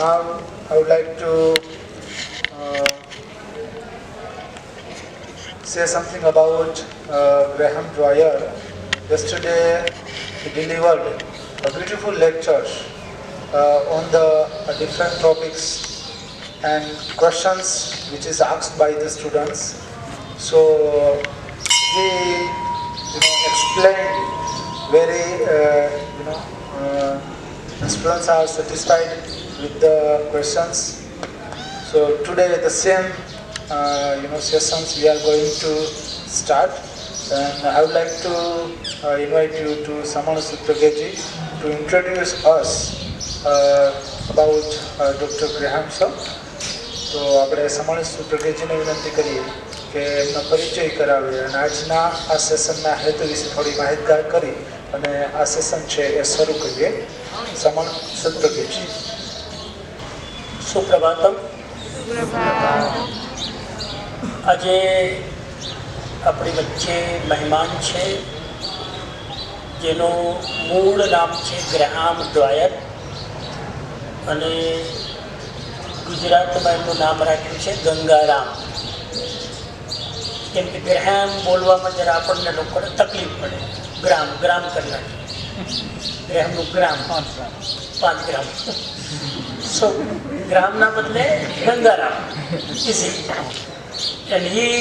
now I would like to say something about Graham Dwyer. Yesterday he delivered a beautiful lecture on the different topics and questions which is asked by the students. So he explained very students are satisfied with the questions. So today the same sessions we are going to start, and I would like to invite you to Samana Sutrageji to introduce us about Dr. Greham sir. તો આપણે સમાન સુપ્રગેજીને વિનંતી કરીએ કે એમનો પરિચય કરાવીએ અને આજના આ સેશનના હેતુ વિશે થોડી માહિતગાર કરી અને આ સેશન છે એ શરૂ કરીએ. સમાન સુપ્રગેજી. સુપ્રભાતમ. આજે આપણી વચ્ચે મહેમાન છે જેનું મૂળ નામ છે ગ્રેહામ ડ્વાયર અને ગુજરાતમાં એમનું નામ રાખ્યું છે ગંગારામ. કેમ કે ગ્રેહામ બોલવામાં જરા આપણને લોકોને તકલીફ પડે. ગ્રામ કરી નાખે. ગ્રેહામનું ગ્રામ 5 ગ્રામ. સો ગ્રામના બદલે Gangaram is. And he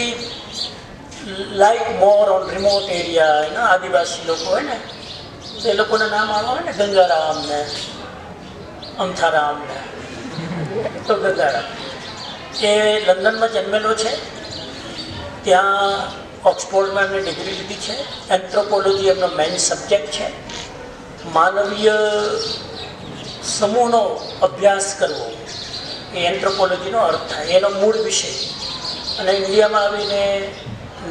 like more on remote area, આદિવાસી લોકો હોય ને તો એ લોકોના નામ આવા હોય ને ગંગારામ ને અમથારામ ને, તો ગંગારામ. એ લંડનમાં જન્મેલો છે. ત્યાં ઓક્સફોર્ડમાં એમને ડિગ્રી લીધી છે. એન્થ્રોપોલોજી એમનો મેઇન સબ્જેક્ટ છે. માનવીય સમૂહનો અભ્યાસ કરવો એ એન્થ્રોપોલોજીનો અર્થ થાય, એનો મૂળ વિષય. અને ઇન્ડિયામાં આવીને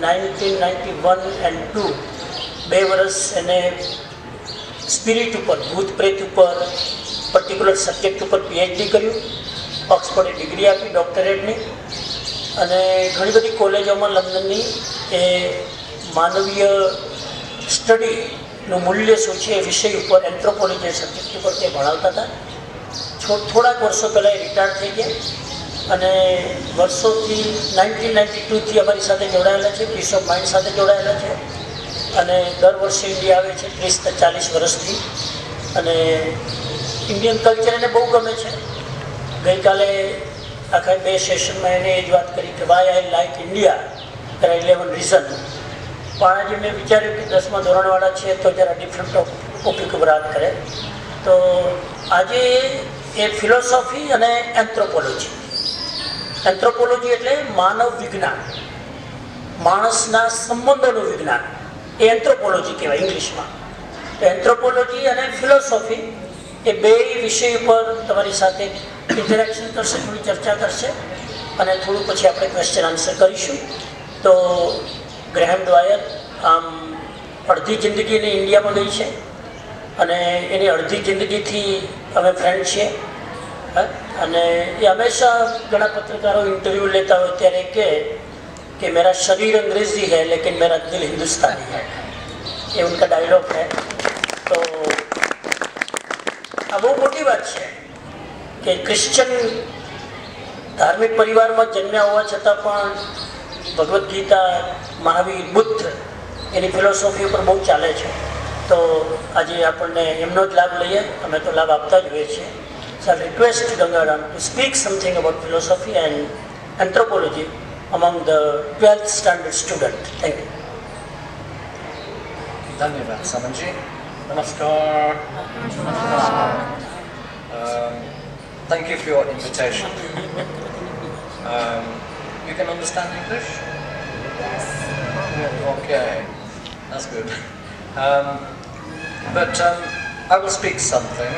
1991 and 2 2 વર્ષ એને સ્પિરિટ ઉપર, ભૂત પ્રેત ઉપર પર્ટિક્યુલર સબ્જેક્ટ ઉપર પીએચડી કર્યું. ઓક્સફોર્ડે ડિગ્રી આપી ડૉક્ટરેટની. અને ઘણી બધી કોલેજોમાં લંડનની એ માનવીય સ્ટડીનું મૂલ્ય શું છે એ વિષય ઉપર, એન્થ્રોપોલોજી સબ્જેક્ટ ઉપર તે ભણાવતા હતા. થોડાક વર્ષો પહેલાં એ રિટાયર થઈ ગયા અને વર્ષોથી 1992થી અમારી સાથે જોડાયેલા છે. પીસ ઓફ માઇન્ડ સાથે જોડાયેલા છે અને દર વર્ષે ઇન્ડિયા આવે છે 30-40 વર્ષથી. અને ઇન્ડિયન કલ્ચર એને બહુ ગમે છે. ગઈકાલે આખા 2 સેશનમાં એને એ જ વાત કરી કે why I like India, there are 11 reason. પણ આજે મેં વિચાર્યું કે 10મા ધોરણવાળા છે તો જરા ડિફરન્ટ ટોપિક ઉપર વાત કરે. તો આજે એ ફિલોસોફી અને એન્થ્રોપોલોજી. એન્થ્રોપોલોજી એટલે માનવ વિજ્ઞાન, માણસના સંબંધોનું વિજ્ઞાન, એ એન્થ્રોપોલોજી કહેવાય ઇંગ્લિશમાં. તો એન્થ્રોપોલોજી અને ફિલોસોફી એ બે વિષય ઉપર તમારી સાથે ઇન્ટરેક્શન કરશે, થોડી ચર્ચા કરશે અને થોડું પછી આપણે ક્વેશ્ચન આન્સર કરીશું. તો ગ્રેહામ ડ્વાયર આમ અડધી જિંદગીની ઇન્ડિયામાં ગઈ છે અને એની અડધી જિંદગીથી અમે ફ્રેન્ડ છીએ. અને એ હંમેશા ઘણા પત્રકારો ઇન્ટરવ્યૂ લેતા હોય ત્યારે કે મેરા શરીર અંગ્રેજી है लेकिन मेरा दिल हिंदुस्तानी है, ये उनका डायलॉग है. તો આ બહુ મોટી વાત છે કે ક્રિશ્ચન ધાર્મિક પરિવારમાં જન્મ્યા હોવા છતાં પણ ભગવદ્ ગીતા, મહાવીર, બુદ્ધ એની ફિલોસોફી ઉપર બહુ ચાલે છે. તો આજે આપણને એમનો જ લાભ લઈએ. અમે તો લાભ આપતા જ હોઈએ છીએ. So I request Gangaram to speak something about philosophy and anthropology among the 12th standard student. Thank you. Dhanyavad Samanji. Namaskar. Thank you for your invitation. You can understand English? Yes. Okay, that's good. But I will speak something,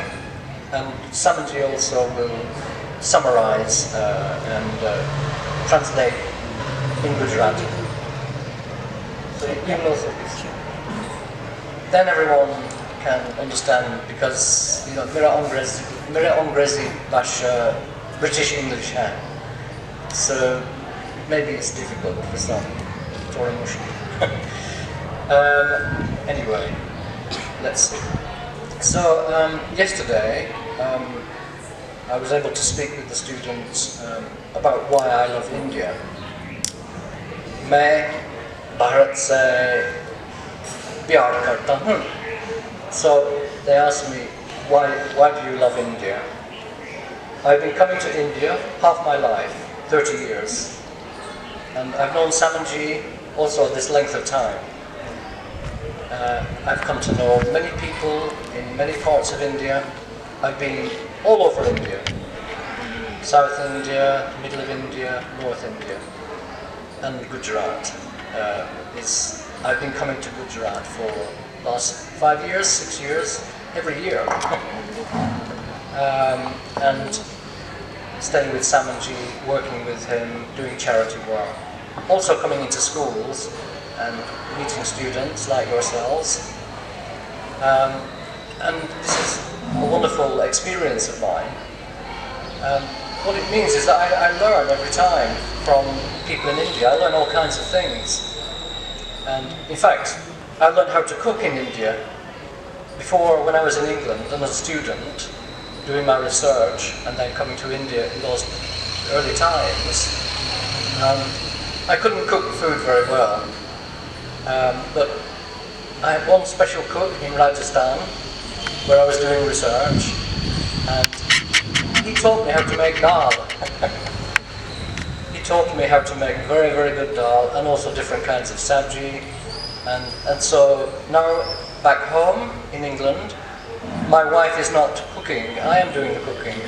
and Samanji also will summarize and translate in Gujarati. So you will also then everyone can understand, because मेरा अंग्रेजी भाषा British English है, so maybe it's difficult for some. Or emotional. Anyway, let's see. So yesterday I was able to speak with the students about why I love India. मैं भारत से प्यार करता हूँ. So they asked me, why do you love India? I've been coming to India half my life, 30 years. And I've known Samanji also this length of time. I've come to know many people in many parts of India. I've been all over India. South India, middle of India, North India. And Gujarat. I've been coming to Gujarat for last 5 years, 6 years, every year. And staying with Samanji, working with him, doing charity work. Also coming into schools and meeting students like yourselves. And this is a wonderful experience of mine. What it means is that I learn every time from people in India. I learn all kinds of things. And in fact, I learned how to cook in India before, when I was in England and as a student, doing my research and then coming to India in those early times. I couldn't cook food very well, but I had one special cook in Rajasthan where I was doing research, and he taught me how to make dal. He taught me how to make very, very good dal and also different kinds of sabji. And so now back home in England, my wife is not cooking, I am doing the cooking.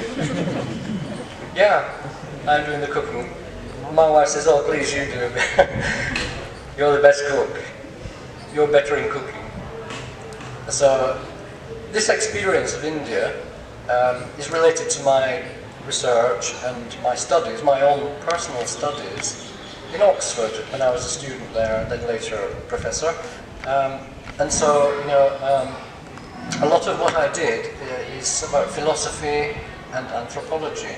Yeah, I'm doing the cooking. My wife says, oh please you do. You're the best cook. You're better in cooking. So this experience of India is related to my research and my studies, my own personal studies in Oxford when I was a student there and then later a professor. And so, a lot of what I did is about philosophy and anthropology.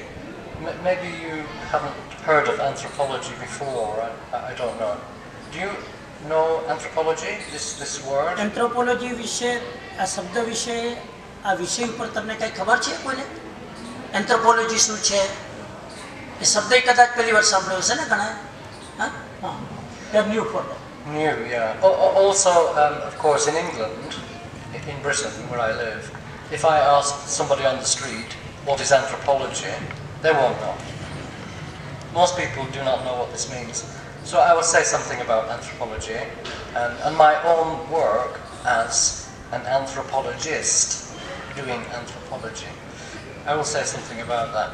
Maybe you haven't heard of anthropology before, I don't know. Do you know anthropology, this word? Anthropology વિશે આ શબ્દ વિશે આ વિષય ઉપર તમને કઈ ખબર છે કોઈને? એન્થ્રોપોલોજી શું છે? એ શબ્દ કદાચ પહેલી વાર સાંભળ્યો હશે ને ઘણા? હા? They're new for them. New, yeah. Also, of course, in England, in Britain, where I live, if I ask somebody on the street, what is anthropology, they won't know. Most people do not know what this means. So I will say something about anthropology and my own work as an anthropologist doing anthropology. I will say something about that.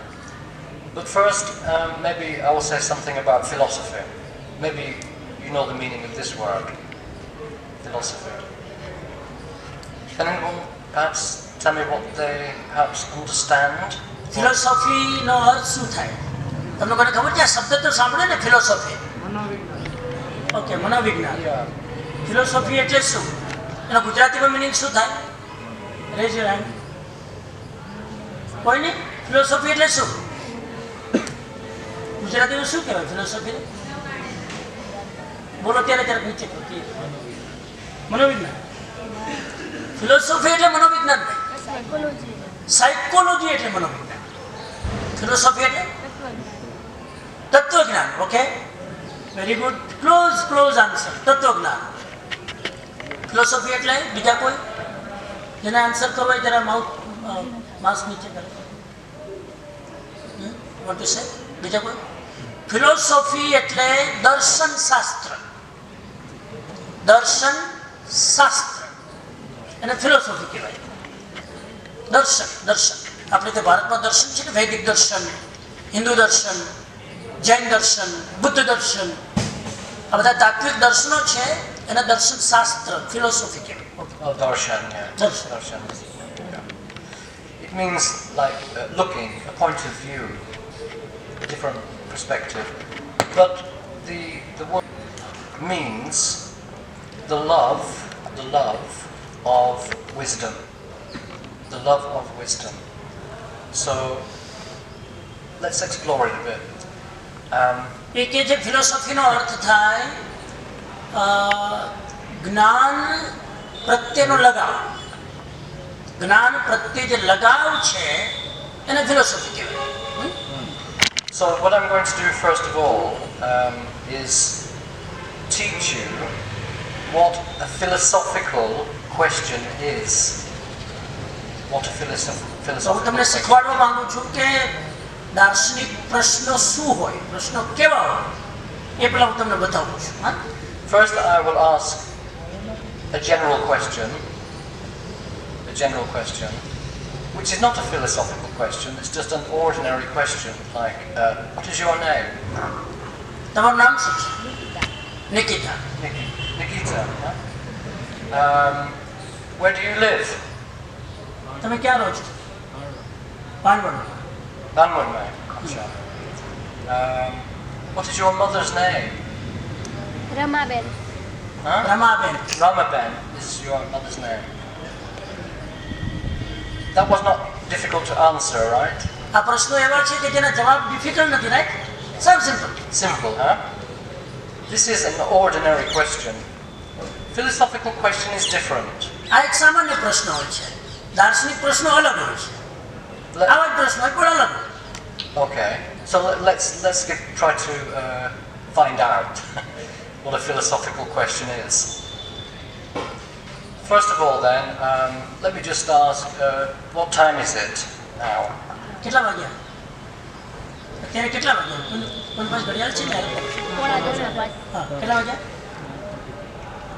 But first, maybe I will say something about philosophy. Maybe you know the meaning of this word, philosophy. Can anyone perhaps tell me what they perhaps understand? Philosophy નો અર્થ શું થાય? તમને કોને ખબર છે? આ શબ્દ તો સાંભળે ને, ફિલોસોફી. ઓકે, મનોવિજ્ઞાન. ફિલોસોફી એટલે શું? એનો ગુજરાતીમાં મિનિંગ શું થાય? Rays your hand. કોઈ નહીં? ફિલોસોફી એટલે શું? ગુજરાતીમાં શું કહેવાય ફિલોસોફી? બોલો ત્યારે નીચે મનોવિજ્ઞાન. ફિલોસોફી એટલે મનોવિજ્ઞાન નહીં. સાયકોલોજી એટલે મનોવિજ્ઞાન. ફિલોસોફી એટલે તત્વજ્ઞાન. Okay, very good, close answer. તત્વજ્ઞાન. ફિલોસોફી એટલે બીજા કોઈ જેને આન્સર કરવો હોય જરા માઉસ નીચે કરે. Vote to say? બીજા કોઈ? ફિલોસોફી એટલે દર્શન શાસ્ત્ર. દર્શન શાસ્ત્ર એને ફિલોસોફી કહેવાય. દર્શન આપણે તો ભારતમાં દર્શન છે ને, વૈદિક દર્શન, હિન્દુ દર્શન, જૈન દર્શન, બુદ્ધ દર્શન, આ બધા તાત્વિક દર્શનો છે એને દર્શન શાસ્ત્ર, ફિલોસોફી કહેવાય. Darshan, yeah. Darshan. Yeah. It means like looking, a point of view, a different perspective. But the word means the love of wisdom. The love of wisdom. So let's explore it a bit. એ કે જે ફિલોસોફીનો અર્થ થાય જ્ઞાન પ્રત્યેનો લગાવ. જ્ઞાન પ્રત્યે જે લગાવ છે એને ફિલોસોફી કહેવાય. So what I'm going to do first of all is teach you what a philosophical question is. What a તો હું philosophical તમને question. શીખવાડવા માંગુ છું કે દાર્શનિક પ્રશ્નો શું હોય, પ્રશ્નો કેવા હોય, એ પેલા હું તમને બતાવું છું. હા, First I will ask a general question, which is not a philosophical question, it's just an ordinary question, like, what is your name? તમારું નામ શું છે? Nikita. Nikita. Where do you live? તમે ક્યાં રહો છો? Panvad. Banwar mein. What is your mother's name? Ramaben. Huh? Ramaben. Ramaben is your mother's name. That was not difficult to answer, right? આ પ્રશ્નો એવા છે કે જેના જવાબ ડિફિકલ્ટ નથી, right? Sub simple. Simple, huh? This is an ordinary question. Philosophical question is different. આ એક સામાન્ય પ્રશ્ન હોય છે. દાર્શનિક પ્રશ્નો અલગ હોય છે. Let- આવા જ પ્રશ્નો હોય પણ અલગ હોય. Okay, so let's try to find out what a philosophical question is. First of all, then, let me just ask, what time is it now? કેટલા વાગ્યા? અત્યારે કેટલા વાગ્યા? કોણ પાસે ઘડિયાળ છે ને? પોણા 10:05. હા, કેટલા વાગ્યા?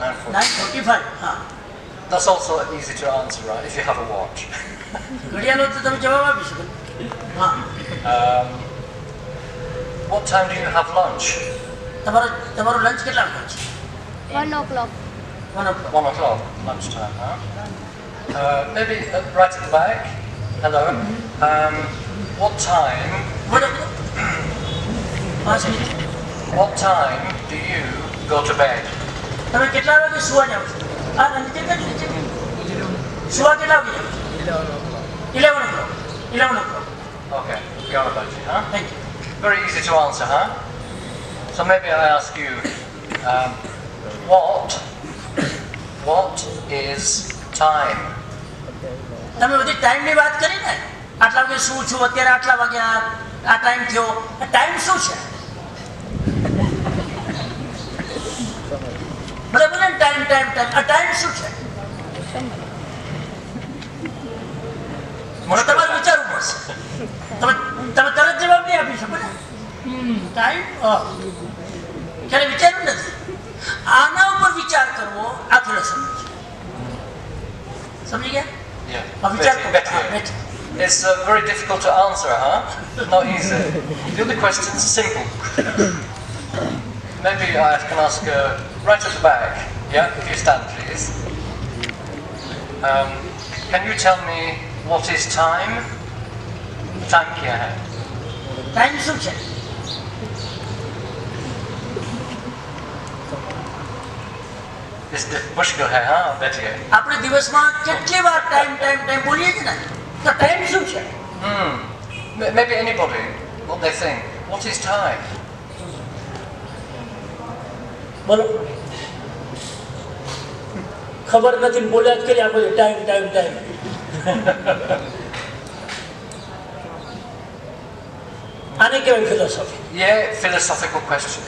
9:40. 9:45. હા, That's also easy to answer, right? If you have a watch. ઘડિયાળ હોય તો તમે જવાબ આપી શકો. હા, What time do you have lunch? તમારો લંચ કેટલા વાગે છે? 1 o'clock. 1 o'clock. 1 o'clock, lunchtime, huh? Maybe right at the back. Hello. What time? 1 o'clock. 5 minute. What time do you go to bed? તમે કેટલા વાગે સુવા જાઓ છો? હા, નીચે નીચે સુવા કેટલા વાગે જાઓ છો? 11 o'clock. 11 o'clock. Okay, forgot about you, huh? Thank you. Very easy to answer, huh? So maybe I ask you, what is time? તમે બધી ટાઈમની વાત કરી ને, આટલા વાગે શું છું, અત્યારે આટલા વાગે આ ટાઈમ થયો. ટાઈમ શું છે? બધા બોલે ને ટાઈમ ટાઈમ ટાઈમ. આ ટાઈમ શું છે? મને તમારે વિચારવું પડશે. તમે તરત જવાબ નહીં આપી શકો ને. ટાઈમ ક્યારે વિચાર્યું નથી. આના ઉપર વિચાર કરવો આ ફિલોસોફી છે. સમજી ગયા? Yeah. આ વિચાર કરો. Betty. હા, બેઠી. It's very difficult to answer, huh? Not easy. The other question's simple. Maybe I can ask right at the back. Yeah, if you stand, please. Can you tell me what is time? Time kya hai? Time શું છે? It's मुश्किल है, हाँ, Betty. આપણે દિવસમાં કેટલી વાર time time time બોલીએ છીએ ને, તો ટાઈમ શું છે? Maybe anybody, what they think. What is time? બોલો. ખબર નથી ને બોલ્યા જ કરી આપણે ટાઈમ ટાઈમ ટાઈમ. આને કહેવાય philosophy. Yeah, philosophical question.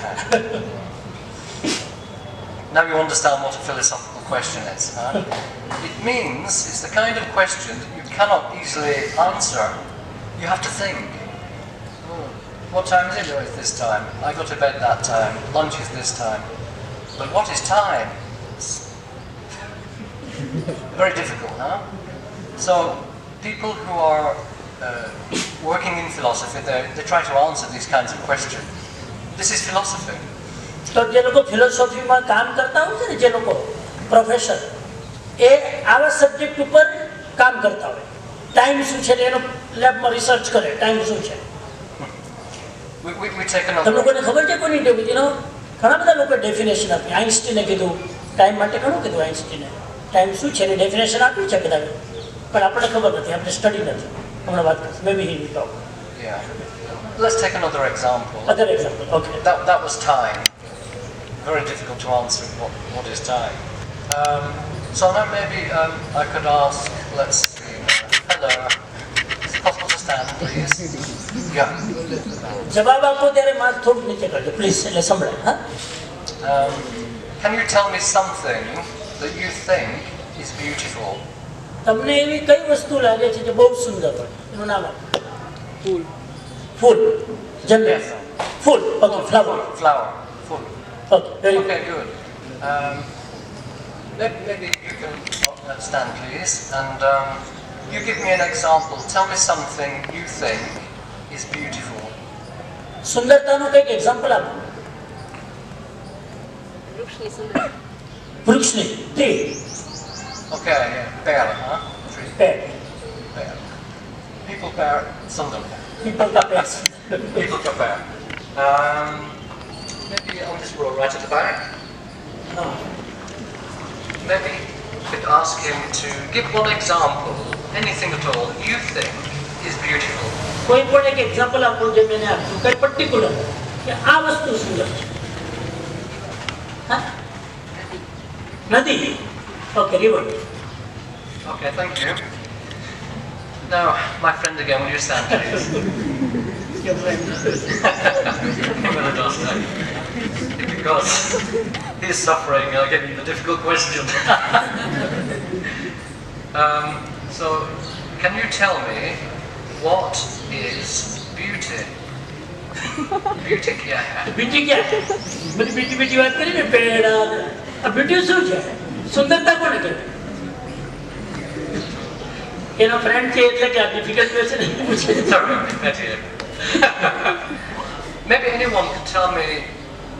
Now you understand what a philosophical question is, huh? It means it's the kind of question that you cannot easily answer. You have to think. What time is it? Oh, it's this time. I go to bed that time. Lunch is this time. But what is time? It's very difficult, huh? So people who are working in philosophy, they try to answer these kinds of questions. This is philosophy. તો જે લોકો ફિલોસોફીમાં કામ કરતા હોય છે ને, જે લોકો પ્રોફેસર, એ આવા સબ્જેક્ટ ઉપર કામ કરતા હોય. ટાઈમ શું છે એનો લેબમાં રિસર્ચ કરે. ટાઈમ શું છે? We take another. તમને લોકોને ખબર છે કોની એનો ઘણા બધા લોકો ડેફિનેશન આપી. આઈન્સ્ટીને કીધું ટાઈમ માટે ઘણું કીધું આઈન્સ્ટીને. ટાઈમ શું છે એની ડેફિનેશન આપ્યું છે કદાચ, પણ આપણને ખબર નથી, આપણે સ્ટડી નથી. હમણાં વાત કરીશું. Maybe he will talk. Yeah. Let's take another example. Other example. Okay. That was time. Very difficult to answer what is time. So now maybe I could ask, let's see, hello, is it possible to stand? please. Yeah. જવાબ આપો ત્યારે mark થોડુંક નીચે કરજો please, એટલે સંભળાય. હા, Can you tell me something that you think is beautiful? તમને એવી કઈ વસ્તુ લાગે છે જે બહુ સુંદર હોય, એનું નામ આપો. ફૂલ. જનરલ ફૂલ. Okay, flower. Flower. Full. Okay, very good. Okay, good. Maybe you can stand, please, and you give me an example. Tell me something you think is beautiful. સુંદરતાનું કંઈક એક્ઝામ્પલ આપો. વૃક્ષની. Tree. Okay, yeah. Pear, huh? Tree. પેડ. Pear. People pear. Sundar. પીપલ કા પેડ. People pear. Maybe on this row right at the back. હા. Maybe you could ask him to give one example, anything at all, you think is beautiful. કોઈ પણ એક example આપો જે મેં આપ્યું, કઈ પર્ટિક્યુલર કે આ વસ્તુ સુંદર છે. હા, નદી. Okay, river. Okay, thank you. Now, my friend again, will you stand, please? I'm going to just because he's suffering, I'll give him the difficult question. So, can you tell me what is beauty? Beauty क्या है? Beauty ક્યાં છે? બધી beauty beauty વાત કરી ને, pad. આ beauty શું છે? સુંદરતા કોને કહેવાય? એનો ફ્રેન્ડ છે એટલે કે આ ડિફિકલ્ટ ક્વેશ્ચન પૂછે. Sorry, not here. Maybe anyone can tell me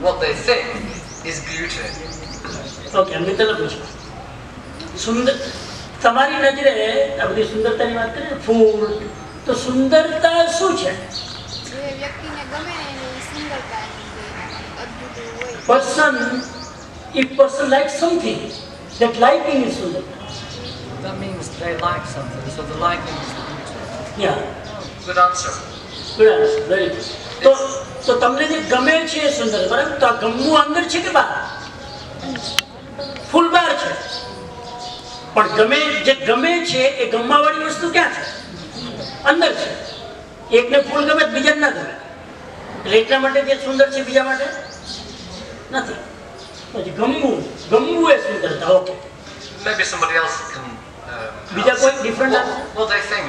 what they think is beauty. Okay, Mittal પૂછો. સુંદર તમારી નજરે આ બધી સુંદરતાની વાત કરીએ, ફૂલ, તો સુંદરતા શું છે? જે વ્યક્તિને ગમે ને એની સુંદરતા એની અદ્ભુત હોય. Person, if person likes something, that liking is સુંદરતા. That means they like something, so the liking is the beauty. Yeah, Good answer. good answer, very good. તો તમને જે ગમે છે એ સુંદર, બરાબર? તો આ ગમવું અંદર છે કે બહાર? ફૂલ બહાર છે, પણ જે ગમે છે એ ગમવાવાળી વસ્તુ ક્યાં છે? અંદર છે. એકને ફૂલ ગમે બીજાને ના ગમે, એટલે એટલા માટે જે સુંદર છે બીજા માટે નથી. પછી ગમવું એ સુંદરતા. Okay, Maybe somebody else can. બીજા કોઈ different What they think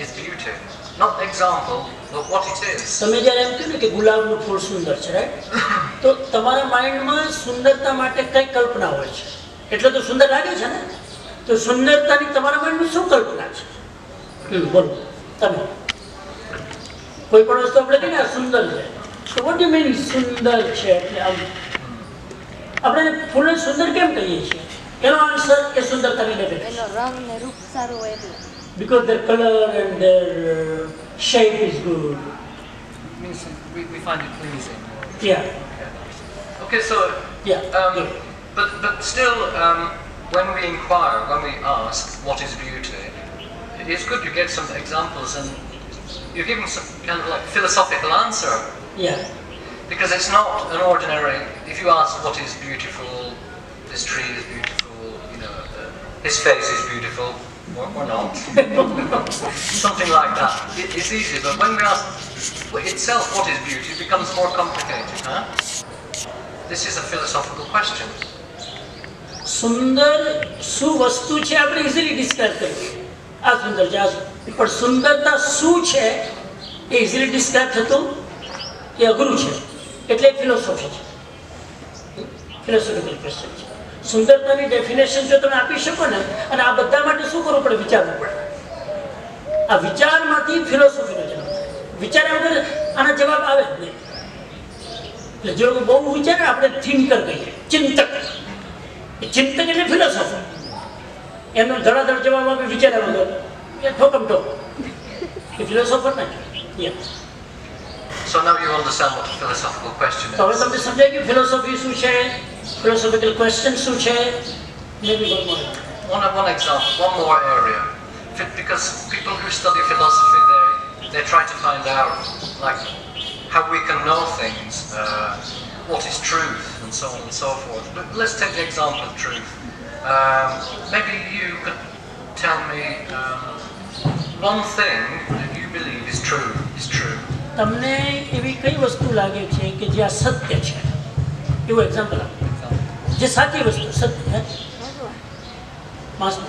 is beauty, not example, but what it is. તમે જ્યારે એમ કહ્યું ને કે ગુલાબનું ફૂલ સુંદર છે, રાઈટ? તો તમારા માઇન્ડમાં સુંદરતા માટે કઈ કલ્પના હોય છે, એટલે તો સુંદર લાગે છે ને. તો સુંદરતાની તમારા માઇન્ડમાં શું કલ્પના છે? બોલો તમે. કોઈ પણ વસ્તુ આપણે કહીએ ને આ સુંદર છે, તો વોટ યુ મીન સુંદર છે? એટલે આમ આપણે ફૂલને સુંદર કેમ કહીએ છીએ? એનો આન્સર એ સુંદરતાની ડેફિનેશન. એનો રંગ ને રૂપ સારું હોય એટલે. Because their color and their shape is good. It means we find it pleasing. Yeah, Okay, so yeah. Yeah. but still, when we inquire, when we ask what is beauty, it is good you get some examples and you're giving some kind of like philosophical answer. Yeah. Because it's not an ordinary. If you ask what is beautiful, this tree is beautiful, you know, his face is beautiful, or not, something like that. It's easy, but when we ask itself what is beauty, it becomes more complicated. Huh? This is a philosophical question. સુંદર શું વસ્તુ છે આપણે easily describe કરીએ. આ સુંદર છે, પણ સુંદરતા શું છે એ ઇઝીલી ડિસ્ક્રાઇબ થતું એ અઘરું છે, એટલે ફિલોસોફી છે, ફિલોસોફિકલ ક્વેશ્ચન છે. સુંદરતાની ડેફિનેશન જો તમે આપી શકો ને, અને આ બધા માટે શું કરવું પડે? વિચારવું પડે. આ વિચારમાંથી ફિલોસોફીનો જન્મ થાય. વિચાર્યા વગર આના જવાબ આવે જ નહીં. એટલે જો બહુ વિચારે આપણે થિંકર કહીએ, ચિંતક. ચિંતક એટલે ફિલોસોફર. એનો ધડાધડ જવાબ આપે વિચાર્યા વગર, એ ઠોકમ ઠોક, એ ફિલોસોફર ના કહેવાય. So now you understand what a philosophical question is. તો હવે તમને સમજાય કે ફિલોસોફી શું છે, ફિલોસોફિકલ ક્વેશ્ચન શું છે? Maybe One example, one more area. Because people who study philosophy, they try to find out like how we can know things, what is truth, and so on and so forth. But let's take the example of truth. Maybe you could tell me one thing that you believe is true is true. તમને એવી કઈ વસ્તુ લાગે છે કે જે આ સત્ય છે? એવું એક્ઝામ્પલ આપો. જે સાચી વસ્તુ સત્ય હે માસ્ટર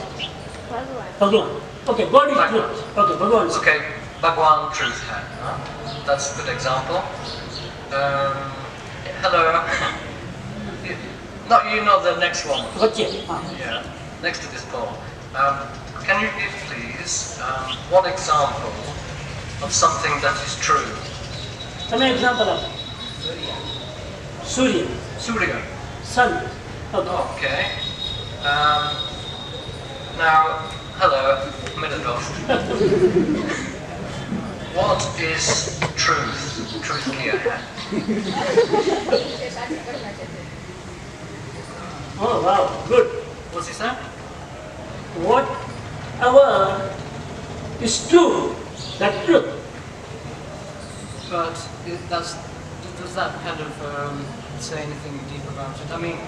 ભગવાન. Okay, God is truth. Okay, ભગવાન. Okay, Bhagwan truth hai. That's a good example. Hello. No, you know the next one. વચ્ચે Yeah, next to this ball. Can you give, please, one example of something that is true? તમે example આપો. સૂર્ય, Surya. Son. Okay. Okay. Now, hello, Middledoff. What is truth? Truth kiya hai. Oh wow, good. What's he saying? Whatever is true, that's truth. But does that kind of say anything deep about it? I mean,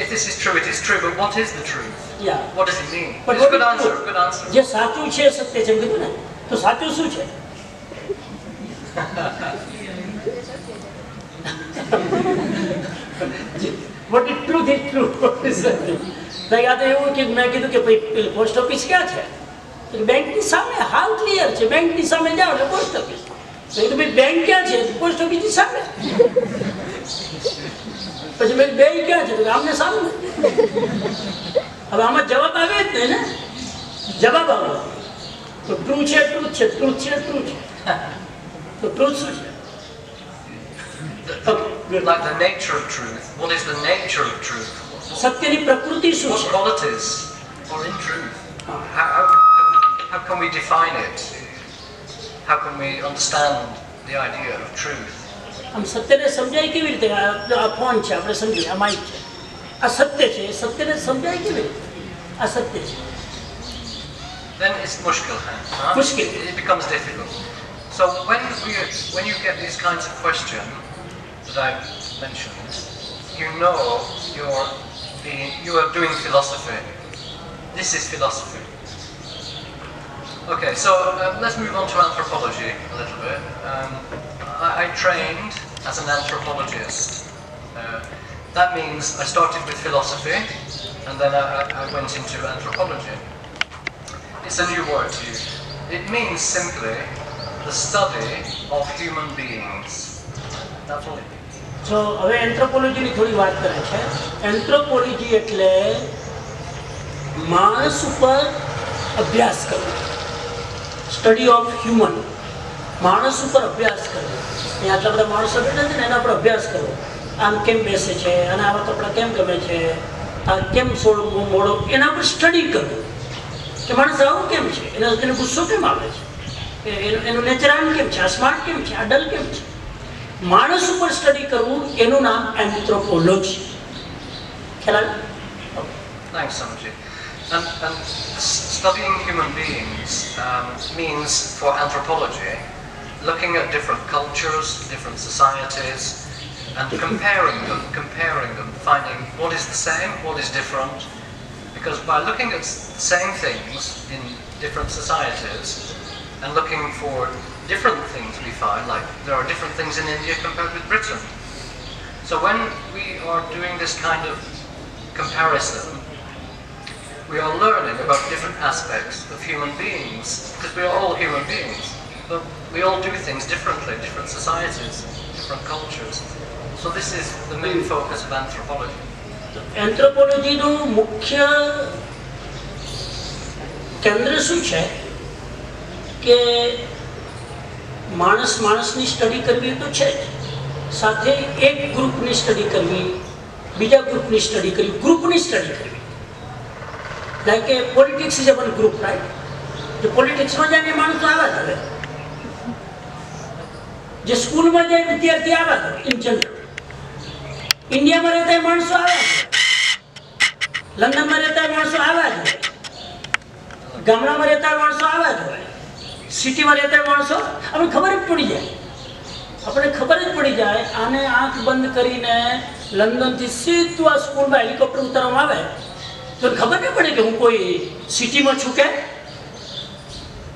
if this is true, it is true, but what is the truth? Yeah. What does it mean? But It's a what good is answer, true? good answer. જે સાચું છે સત્ય છે એમ કીધું ને, તો સાચું શું છે? What is truth is true. What is that? Like આ તો એવું કે મેં કીધું કે ભાઈ પોસ્ટ ઓફિસ ક્યાં છે? બેંકની સામે. હાવ ક્લિયર છે, બેંકની સામે જાઓ એટલે પોસ્ટ ઓફિસ. તો એ તો ભાઈ બેંક ક્યાં છે? પોસ્ટ ઓફિસની સામે. પછી મેં બે ક્યાં છે? તો આમને સામે. હવે આમાં જવાબ આવે જ નહીં ને. જવાબ આવે તો ટ્રુ છે, ટ્રુથ છે, ટ્રુથ છે, ટ્રુ છે. તો ટ્રુથ શું છે? Like the nature of truth. What is the nature of truth? સત્યની પ્રકૃતિ શું What છે? qualities are in truth? How can we define it? How can we understand the idea of truth? આમ સત્યને સમજાય કેવી રીતે? આ ફોન છે, આપણે સમજીએ, આ માઇક છે, આ સત્ય છે. એ સત્યને સમજાય કેવી રીતે? આ સત્ય છે. Then it's mushkil. Mushkil. It becomes difficult. So when you get these kinds of questions that I've mentioned, you know you are doing philosophy. This is philosophy. Okay, so let's move on to anthropology a little bit. I trained as an anthropologist. That means I started with philosophy and then I went into anthropology. It's a new word to you. It means simply the study of human beings. That's all it means. તો હવે એન્થ્રોપોલોજીની થોડી વાત કરે છે. Anthropology એટલે માણસ ઉપર અભ્યાસ કરવો. Study of human. માણસ ઉપર અભ્યાસ કરવો. અહીંયા આટલા બધા માણસો બેઠા છે ને, એના પર અભ્યાસ કરવો. આમ કેમ બેસે છે, અને આવા કપડાં કેમ ગમે છે, આ કેમ મોડો, એના પર સ્ટડી કરવું કે માણસ આવું કેમ છે, એને ગુસ્સો કેમ આવે છે, એનું નેચર આમ કેમ છે, આ સ્માર્ટ કેમ છે, આ ડલ કેમ છે. માણસ ઉપર સ્ટડી કરવું એનું નામ એન્થ્રોપોલોજી. ખ્યાલ આવે? Thanks, Samji. And studying human beings means, for anthropology, looking at different cultures, different societies, and comparing them, finding what is the same, what is different. Because by looking at the same things in different societies and looking for different things, we find, like there are different things in India compared with Britain. So when we are doing this kind of comparison, we are learning about different aspects of human beings, because we are all human beings, but we all do things differently, different societies, different cultures. So this is the main focus of anthropology. એન્થ્રોપોલોજીનું મુખ્ય કેન્દ્ર શું છે કે માણસની study કરવી તો છે જ, સાથે એક ગ્રુપની સ્ટડી કરવી, બીજા ગ્રુપની સ્ટડી કરવી, ગ્રુપની સ્ટડી કરવી. લાઈક કે politics is one group, right? જે પોલિટિક્સમાં જાય એ માણસો આવા જ હવે, જે સ્કૂલમાં જાય વિદ્યાર્થી આવા જ ઇન જનરલ. ઇન્ડિયામાં રહેતા માણસો આવા જ, લંડનમાં રહેતા માણસો આવા જ હોય, ગામડામાં રહેતા માણસો આવા જ હોય, સિટીમાં રહેતા માણસો આપણે ખબર જ પડી જાય. આપણે ખબર જ પડી જાય. આને આંખ બંધ કરીને લંડનથી સીધું આ સ્કૂલમાં હેલિકોપ્ટર ઉતારવામાં આવે તો ખબર નહીં પડે કે હું કોઈ સિટીમાં છું કે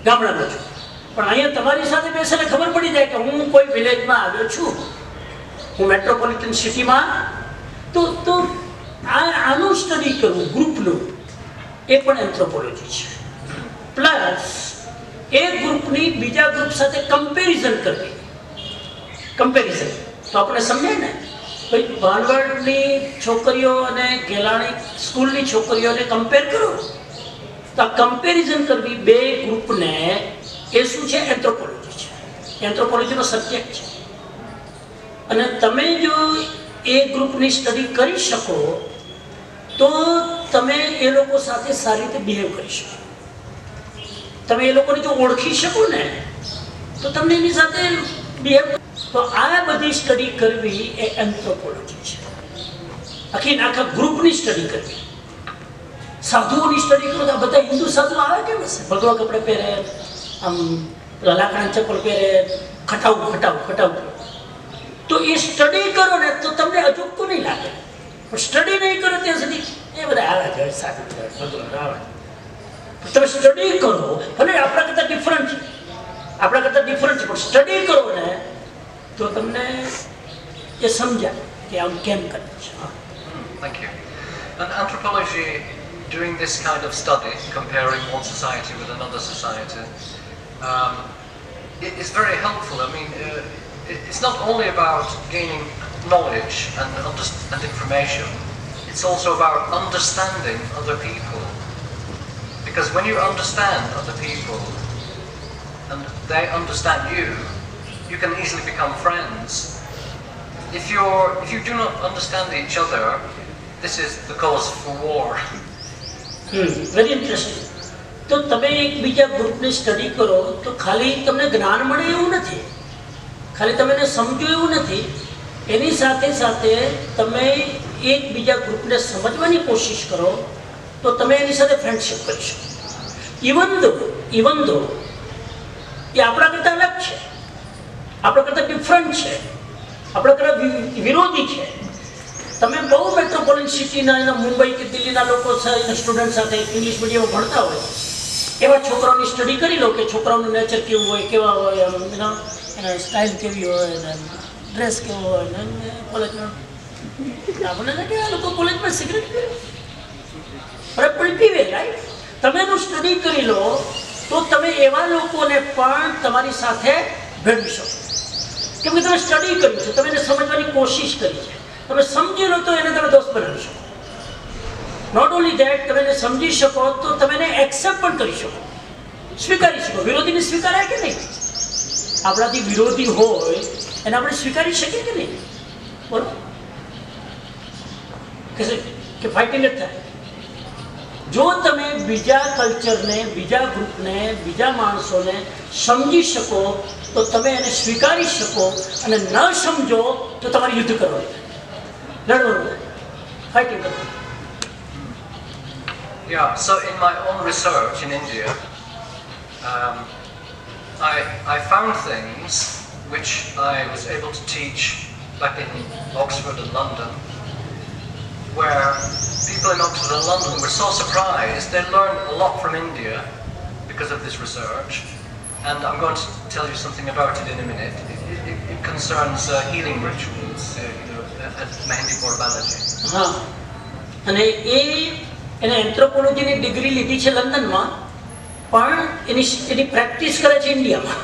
ગામડામાં છું. પણ અહીંયા તમારી સાથે બેસીને ખબર પડી જાય કે હું કોઈ વિલેજમાં આવ્યો છું, હું મેટ્રોપોલિટન સિટીમાં, તો આનું સ્ટડી કરવું ગ્રુપનું, એ પણ એન્થ્રોપોલોજી છે. પ્લસ એ ગ્રુપની બીજા ગ્રુપ સાથે કમ્પેરિઝન કરવી. કમ્પેરિઝન તો આપણે સમજાય ને, ભાઈ ભાનવડની છોકરીઓ અને ગેલાણી સ્કૂલની છોકરીઓને કમ્પેર કરો, તો આ કમ્પેરિઝન કરવી બે ગ્રુપને, એ શું છે? એન્થ્રોપોલોજી છે. એન્થ્રોપોલોજીનો સબ્જેક્ટ છે. અને તમે જો એ ગ્રુપની સ્ટડી કરી શકો તો તમે એ લોકો સાથે સારી રીતે બિહેવ કરી શકો. તમે એ લોકોને જો ઓળખી શકો ને તો તમને એની સાથે બિહેવ. તો આ બધી સ્ટડી કરવી એ એન્થ્રોપોલોજી છે. આખા ગ્રુપની સ્ટડી કરવી. સાધુઓની સ્ટડી કરો તો બધા હિન્દુ સાધુ આવે કેમ હશે? ભગવા કપડે પહેરે, આમ લાકડાના ચપ્પલ પહેરે, ખટાવું. તો એ સ્ટડી કરો ને તો તમને અજુગતું નહીં લાગે. પણ સ્ટડી નહીં કરો ત્યાં સુધી એ બધા આવે છે સાધુ આવે. તમે સ્ટડી કરો, ભલે આપણા કરતાં ડિફરન્ટ છે, પણ સ્ટડી કરો ને તો તમને એ સમજાય કે આમ કેમ કરે છે. Thank you. And anthropology, doing this kind of study, comparing one society with another society, it is very helpful. I mean, it's not only about gaining knowledge and information, it's also about understanding other people. Because when you understand other people and they understand you, you can easily become friends. If you do not understand each other, this is the cause for war. Very interesting. તો તમે એકબીજા ગ્રુપની study કરો તો ખાલી તમને જ્ઞાન મળે એવું નથી, ખાલી તમે એને સમજો એવું નથી, એની સાથે સાથે તમે એકબીજા ગ્રુપને સમજવાની કોશિશ કરો તો તમે એની સાથે ફ્રેન્ડશિપ કરી શકો. ઇવન ધો એ આપણા કરતાં અલગ છે, આપણા કરતાં ડિફરન્ટ છે, આપણા કરતાં વિરોધી છે. તમે બહુ મેટ્રોપોલિટન સિટીના એના મુંબઈ કે દિલ્હીના લોકો છે, સ્ટુડન્ટ સાથે ઇંગ્લિશ મીડિયમમાં ભણતા હોય, એવા છોકરાઓની સ્ટડી કરી લો કે છોકરાઓનું નેચર કેવું હોય, કેવા હોય, એના સ્ટાઇલ કેવી હોય, ડ્રેસ કેવો હોય. કોલેજમાં આપણને કે આ લોકો કોલેજમાં સિગરેટ પીવે, રાઈટ? તમે એનું સ્ટડી કરી લો તો તમે એવા લોકોને પણ તમારી સાથે ભેળવી શકો. કેમ કે તમે સ્ટડી કર્યું છે, તમે એને સમજવાની કોશિશ કરી છે, તમે સમજી લો તો એને તમે દોસ્ત બનાવી શકો. નોટ ઓનલી ધેટ, તમે એને સમજી શકો તો તમે એને એક્સેપ્ટ પણ કરી શકો, સ્વીકારી શકો. વિરોધીને સ્વીકારાય કે નહીં? આપણાથી વિરોધી હોય એને આપણે સ્વીકારી શકીએ કે નહીં? બોલો કે ફાઇટિંગ જ થાય. જો તમે બીજા કલ્ચરને, બીજા ગ્રુપને, બીજા માણસોને સમજી શકો તો તમે એને સ્વીકારી શકો, અને ન સમજો તો તમારે યુદ્ધ કરવાનું, લડવાનું, ફાઇટિંગ કરવાનું. Yeah, so in my own research in India, I found things which I was able to teach back in Oxford and London, where people in Oxford and London were so surprised. They learned a lot from India because of this research, and I'm going to tell you something about it in a minute. It concerns healing rituals, Mehndi Balaji. હા, અને એને એન્થ્રોપોલોજીની degree લીધી છે લંડનમાં, પણ એની practice કરે છે ઇન્ડિયામાં.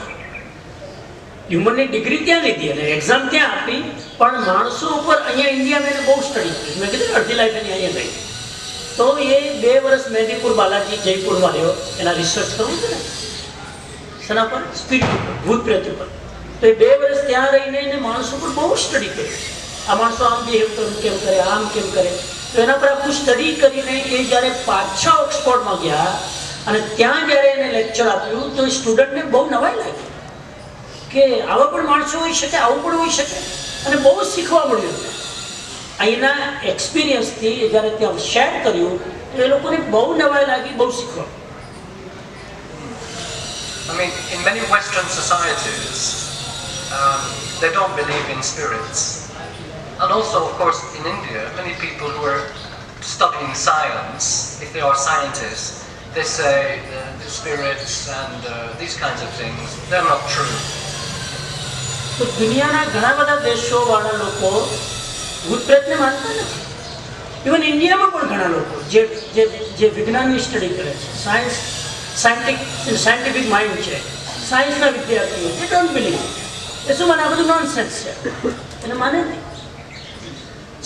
હ્યુમનની ડિગ્રી ત્યાં લીધી અને એક્ઝામ ત્યાં આપી, પણ માણસો ઉપર અહીંયા ઇન્ડિયામાં એને બહુ સ્ટડી કરી. મેં કીધું અડધી લાઈફ એની અહીંયા ગઈ. તો એ 2 વર્ષ મહેંદીપુર બાલાજી જયપુરમાં રહ્યો, એના રિસર્ચ કરવું છે ને શેના પર? સ્પિરિટ ઉપર, ભૂત પ્રેત ઉપર. તો એ 2 વર્ષ ત્યાં રહીને એને માણસો ઉપર બહુ સ્ટડી કરી. આ માણસો આમ બિહેવ કેમ કરે, આમ કેમ કરે. તો એના પર આખું સ્ટડી કરીને એ જ્યારે પાછા ઓક્સફોર્ડમાં ગયા અને ત્યાં જ્યારે એને લેક્ચર આપ્યું તો એ સ્ટુડન્ટને બહુ નવાઈ લાગી કે આવા પણ માણસો હોઈ શકે, આવું પણ હોઈ શકે, અને બહુ શીખવા મળ્યું. અહીંના એક્સપિરિયન્સથી જ્યારે ત્યાં શેર કર્યું તો એ લોકોને બહુ નવાઈ લાગી, બહુ શીખવા. I mean, in many Western societies, they don't believe in spirits. And also, of course, in India, many people who are studying science, if they are scientists, they say the spirits and these kinds of things, they're not true. તો દુનિયાના ઘણા બધા દેશોવાળા લોકો ભૂત પ્રેતને માનતા નથી. Even ઇન્ડિયામાં પણ ઘણા લોકો જે વિજ્ઞાનની સ્ટડી કરે છે, સાયન્ટિફિક માઇન્ડ છે, સાયન્સના વિદ્યાર્થીઓ, they don't believe. એ શું માને? આ બધું નોનસેન્સ છે, એને માને નહીં.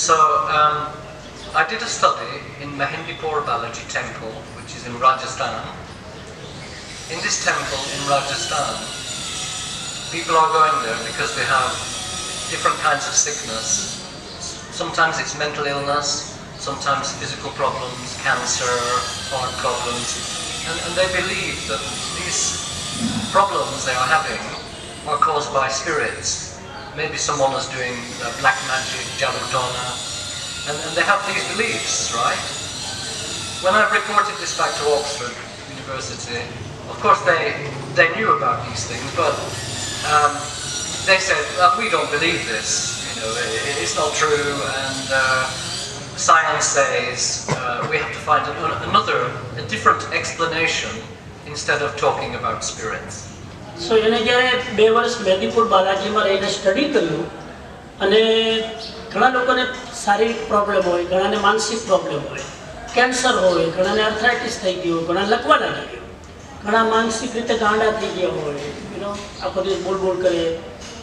So I did a study in Mahindipur Balaji temple, which is in Rajasthan. In this temple in Rajasthan, people are going there because they have different kinds of sickness. Sometimes it's mental illness, sometimes physical problems, cancer, heart problems, and they believe that these problems they are having are caused by spirits. Maybe someone is doing black magic, jaludona, and they have these beliefs, right? When I reported this back to Oxford University, of course they knew about these things, but they said, well, we don't believe this, it's not true, and science says we have to find a different explanation instead of talking about spirits. સો એને જ્યારે 2 વર્ષ મેદીપુર બાલાજીમાં રહીને study કર્યું, અને ઘણા લોકોને શારીરિક problem હોય, ઘણાને માનસિક પ્રોબ્લેમ હોય, કેન્સર હોય, ઘણાને આર્થરાઇટિસ થઈ ગયું, ઘણા લકવા લાગી ગયું, ઘણા માનસિક રીતે ગાંડા થઈ ગયા હોય, આખો દિવસ બોલ કરે,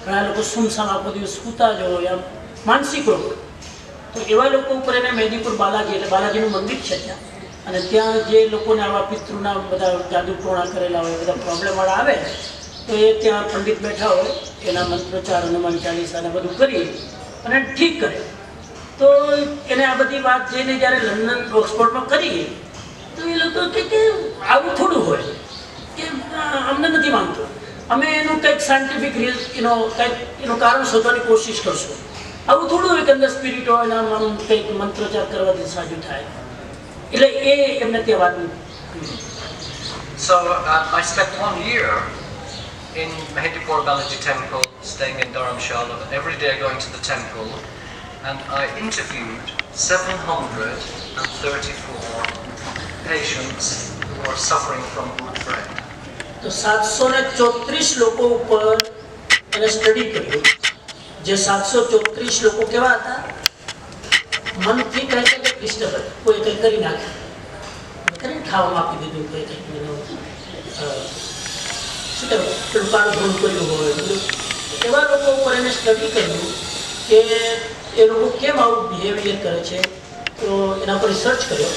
ઘણા લોકો સુમસામ આખો દિવસ સૂતા જ હોય, આમ માનસિક રોગ. તો એવા લોકો ઉપર એને મેદીપુર બાલાજી, એટલે બાલાજીનું મંદિર છે ત્યાં, અને ત્યાં જે લોકોને આવા પિતૃના બધા જાદુ ટોણા કરેલા હોય, બધા પ્રોબ્લેમવાળા આવે, તો એ ત્યાં પંડિત બેઠા હોય, એના મંત્રોચ્ચાર, હનુમાન ચાલીસા ને બધું કરી અને ઠીક કરે. તો એને આ બધી વાત જઈને જ્યારે લંડન ઓક્સફોર્ડમાં કરી, તો એ લોકો કે આવું થોડું હોય, કે અમને નથી માનતું, અમે એનું કંઈક સાયન્ટિફિક કંઈક એનું કારણ શોધવાની કોશિશ કરશું. આવું થોડું હોય કે અંદર સ્પિરિટ હોય ને આમ કંઈક મંત્રોચ્ચાર કરવાથી સાજું થાય. એટલે એ એમને ત્યાં વાત. So I spent 1 year in Mahindipur Balaji temple, staying in Dharamshala, every day going to the temple, and I interviewed 734 patients who were suffering from good brain. તો 734 લોકો ઉપર એને સ્ટડી કર્યું. જે 734 લોકો કેવા હતા? મનથી કહે છે કે ડિસ્ટર્બ, કોઈ કંઈ કરી નાખે, કરીને ખાવામાં આપી દીધું, કોઈ કંઈક શું કહેવાય પેલું કાળું ધોળ કર્યું હોય, બધું એવા લોકો ઉપર એને સ્ટડી કર્યું કે એ લોકો કેમ આવું બિહેવિયર કરે છે. તો એના પર રિસર્ચ કર્યો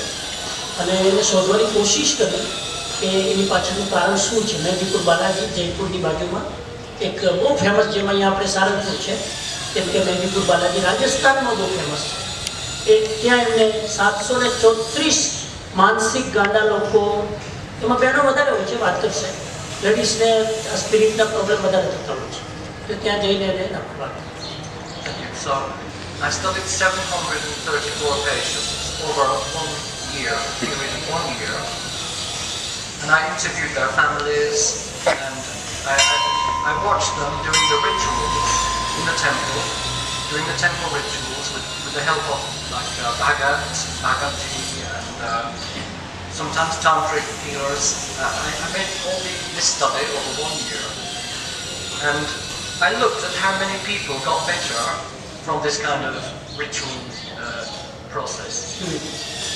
અને એને શોધવાની કોશિશ કરી કે એની પાછળનું કારણ શું છે. મેદીપુર બાલાજી જયપુરની બાજુમાં એક બહુ ફેમસ, જેમાં અહીંયા આપણે સારંગપુર છે, કેમ કે મેદીપુર બાલાજી રાજસ્થાનમાં બહુ ફેમસ છે. એ ત્યાં એમને 734 માનસિક ગાંડા લોકો, એમાં બહેનો વધારે હોય છે, વાત કરશે, લેડીઝને સ્પિરિટના પ્રોબ્લેમ વધારે થતા હોય છે, તો ત્યાં જઈને એને નાખવા. So I studied 734 patients over a 1 year, period of 1 year, and I interviewed their families, and I watched them doing the rituals in the temple, doing the temple rituals with the help of like Bhagavji, and sometimes tantric healers. I made all this study over 1 year, and I looked at how many people got better from this kind of ritual process.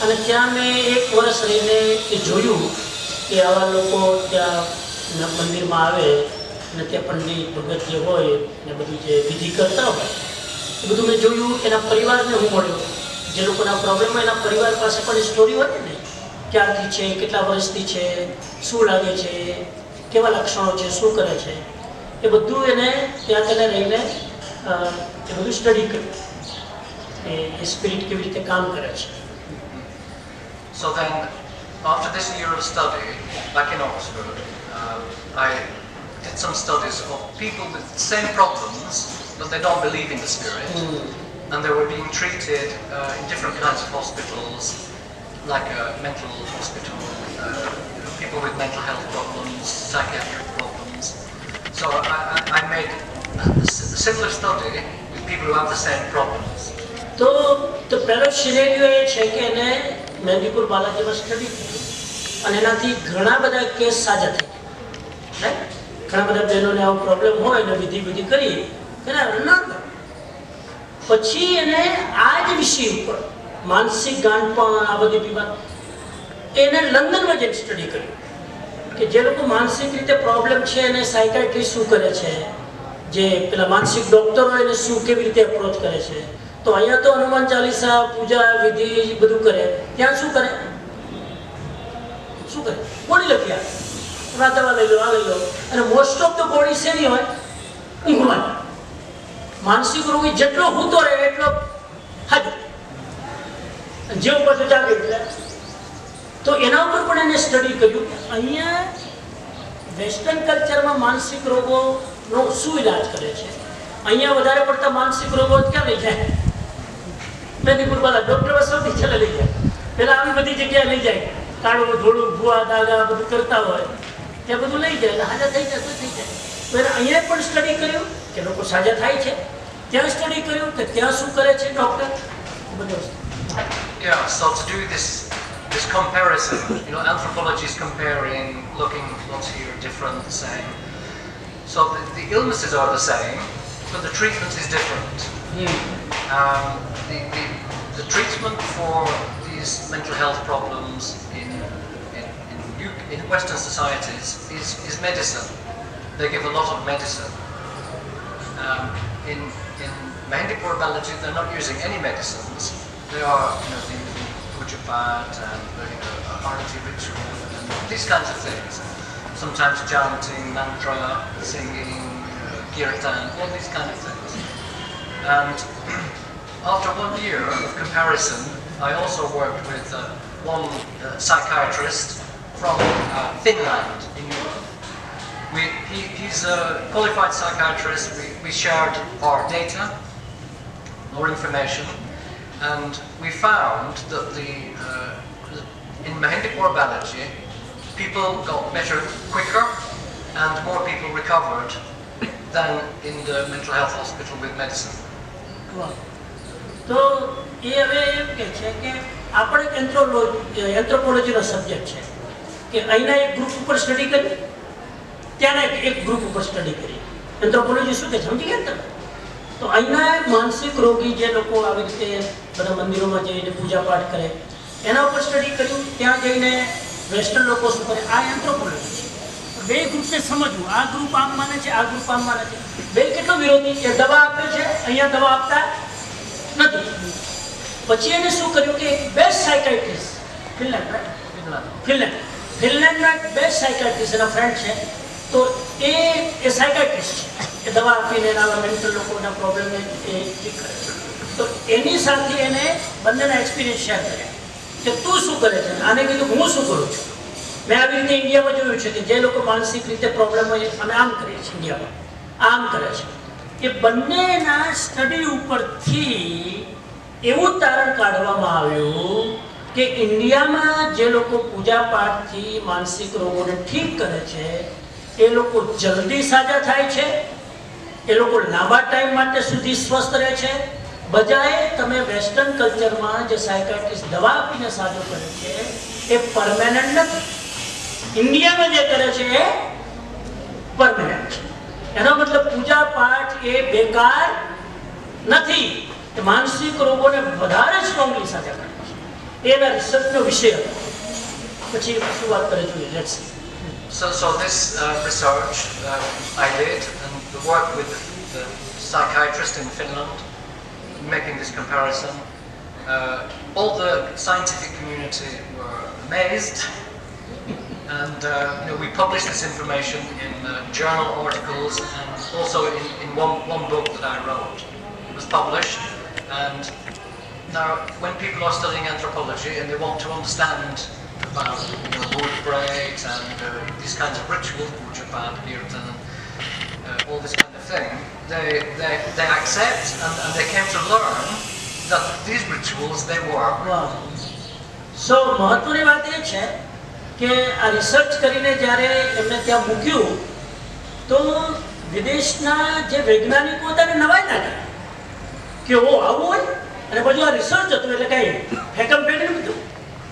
અને ત્યાં મેં 1 વર્ષ રહીને એ જોયું કે આવા લોકો ત્યાં મંદિરમાં આવે અને ત્યાં પંડિત ભગત જે હોય ને બધું જે વિધિ કરતા હોય એ બધું મેં જોયું. એના પરિવારને હું મળ્યો, જે લોકોના પ્રોબ્લેમ હોય એના પરિવાર પાસે પણ સ્ટોરી હોય ને, ક્યારથી છે, કેટલા વર્ષથી છે, શું લાગે છે, કેવા લક્ષણો છે, શું કરે છે, એ બધું એને ત્યાં તેને રહીને એ બધું સ્ટડી કર્યું એ સ્પિરિટ કેવી રીતે કામ કરે છે. So then, after this year of study, back in Oxford, I did some studies of people with the same problems, but they don't believe in the spirit, and they were being treated in different kinds of hospitals, like a mental hospital, people with mental health problems, psychiatric problems. So I made a similar study with people who have the same problems. તો પહેલો scenario એ છે કે એને મેદીપુર બાલાજીમાં study કર્યું અને એનાથી ઘણા બધા કેસ સાજા થઈ ગયા. ઘણા બધા બહેનોને આવો પ્રોબ્લેમ હોય ને વિધિ કરી ના કરે. પછી એને આ જ વિષય ઉપર માનસિક ગાંઠપણ આ બધી બીમાર એને લંડનમાં જઈને સ્ટડી કર્યું કે જે લોકો માનસિક રીતે પ્રોબ્લેમ છે એને સાયકાટ્રિસ્ટ શું કરે છે, જે પેલા માનસિક ડોક્ટરો એને શું કેવી રીતે એપ્રોચ કરે છે. તો અહીંયા તો હનુમાન ચાલીસા પૂજા વિધિ બધું કરે, ત્યાં શું કરે ગોળી લખી આપે, આ દવા લઈ લો આ લઈ લો. અને મોસ્ટ ઓફ ધ ગોળી શેની હોય? ઊંઘવાની. માનસિક રોગી જેટલો હૂતો રહે એટલો હાજર, જેવું પાછું જાગે એટલે. તો એના ઉપર પણ એને સ્ટડી કર્યું કે અહીંયા વેસ્ટર્ન કલ્ચરમાં માનસિક રોગોનો શું ઇલાજ કરે છે. અહીંયા વધારે પડતા માનસિક રોગો ક્યાં લઈ જાય? મેડિકલ વાળા ડોક્ટર સૌથી છેલ્લે લઈ જાય. પેલા આવી બધી જગ્યાએ લઈ જાય, કાળું ધોળું ભૂવા દાગા બધું કરતા હોય ત્યાં બધું લઈ જાય, સાજા થઈ જાય તો થઈ જાય. તો એને અહીંયા પણ સ્ટડી કર્યું કે લોકો સાજા થાય છે, ત્યાં સ્ટડી કર્યું કે ત્યાં શું કરે છે ડોક્ટર, બધું. Yeah, so to do this comparison, anthropology is comparing, looking what's here different, the same. So the illnesses are the same, but the treatment is different. The treatment for these mental health problems in Western societies is medicine. They give a lot of medicine. In Mahindipur Balaji, they're not using any medicines. They are, the puja path and arati ritual and these kinds of things. Sometimes chanting, mantra, singing, kirtan, all these kind of things. And after 1 year of comparison, I also worked with one psychiatrist from Finland in Europe. He's a qualified psychiatrist. We shared our data, our information, and we found that in Mahindipur Balaji, people got better quicker and more people recovered than in the mental health hospital with medicine. Wow. તો એ હવે એમ કે છે કે આપણે એન્થ્રોપોલોજીનો subject છે કે અહીંના એક ગ્રુપ ઉપર સ્ટડી કરી, ત્યાંના એક ગ્રુપ ઉપર સ્ટડી કરી. એન્થ્રોપોલોજી શું કે સમજી ગયા તમે? તો અહીંના માનસિક રોગી જે લોકો આવી રીતે બધા મંદિરોમાં જઈને પૂજા પાઠ કરે એના ઉપર સ્ટડી કર્યું. ત્યાં જઈને વેસ્ટર્ન લોકો શું કરે, આ એન્થ્રોપોલોજી છે. બે ગ્રુપને સમજવું, આ ગ્રુપ આમ માને છે, આ ગ્રુપ આમ માને છે. બે કેટલો વિરોધી કે દવા આપે છે, અહીંયા દવા આપતા નથી. પછી એને શું કર્યું કે બેસ્ટ સાયકાઇટ્રિસ્ટ ફિનલેન્ડના બેસ્ટ સાયકાઇટ્રિસ્ટ એના ફ્રેન્ડ છે, તો એ સાયકાઇટ્રિસ્ટ છે, એ દવા આપીને એના મેન્ટલ લોકોના પ્રોબ્લેમને એ ઠીક કરે છે. તો એની સાથે એને બંનેના એક્સપિરિયન્સ શેર કર્યા કે તું શું કરે છે. આને કીધું હું શું કરું છું. મેં આવી રીતે ઇન્ડિયામાં જોયું છે કે જે લોકો માનસિક રીતે પ્રોબ્લેમ હોય અમે આમ કરીએ છીએ, ઇન્ડિયામાં આમ કરે છે. એ બંનેના સ્ટડી ઉપરથી એવું તારણ કાઢવામાં આવ્યું કે ઇન્ડિયામાં જે લોકો પૂજા પાઠથી માનસિક રોગોને ઠીક કરે છે એ લોકો જલ્દી સાજા થાય છે, એ લોકો લાંબા ટાઈમ માટે સુધી સ્વસ્થ રહે છે. બજાય તમે વેસ્ટર્ન કલ્ચરમાં જે સાયકાટ્રિસ્ટ દવા આપીને સાજો કરે છે એ પરમેનન્ટ નથી. ઇન્ડિયામાં જે કરે છે એ પરમેનન્ટ છે. એનો મતલબ પૂજા પાઠ એ બેકાર નથી, એ માનસિક રોગોને વધારે સ્ટ્રોંગલી સાજા કરે છે. એના રિસર્ચનો વિષય હતો. પછી શું વાત કરે જોઈએ, let's see. So this research I did, and the work with the psychiatrist in Finland, making this comparison, all the scientific community were amazed, and we published this information in journal articles and also in one book that I wrote. It was published, and now when people are studying anthropology and they want to understand about wood breaks and these kinds of rituals, puja path, kirtan, all this kind of thing, they accept and they came to learn that these rituals, they work. Wow. So મહત્વની વાત એ છે કે આ research કરીને જ્યારે એમને ત્યાં મૂક્યું તો વિદેશના જે વૈજ્ઞાનિકો હતા ને નવાઈ લાગી કે ઓ આવું હોય. અને બધું આ રિસર્ચ હતું એટલે કંઈ ફેકમ ફેક નહીં હતું.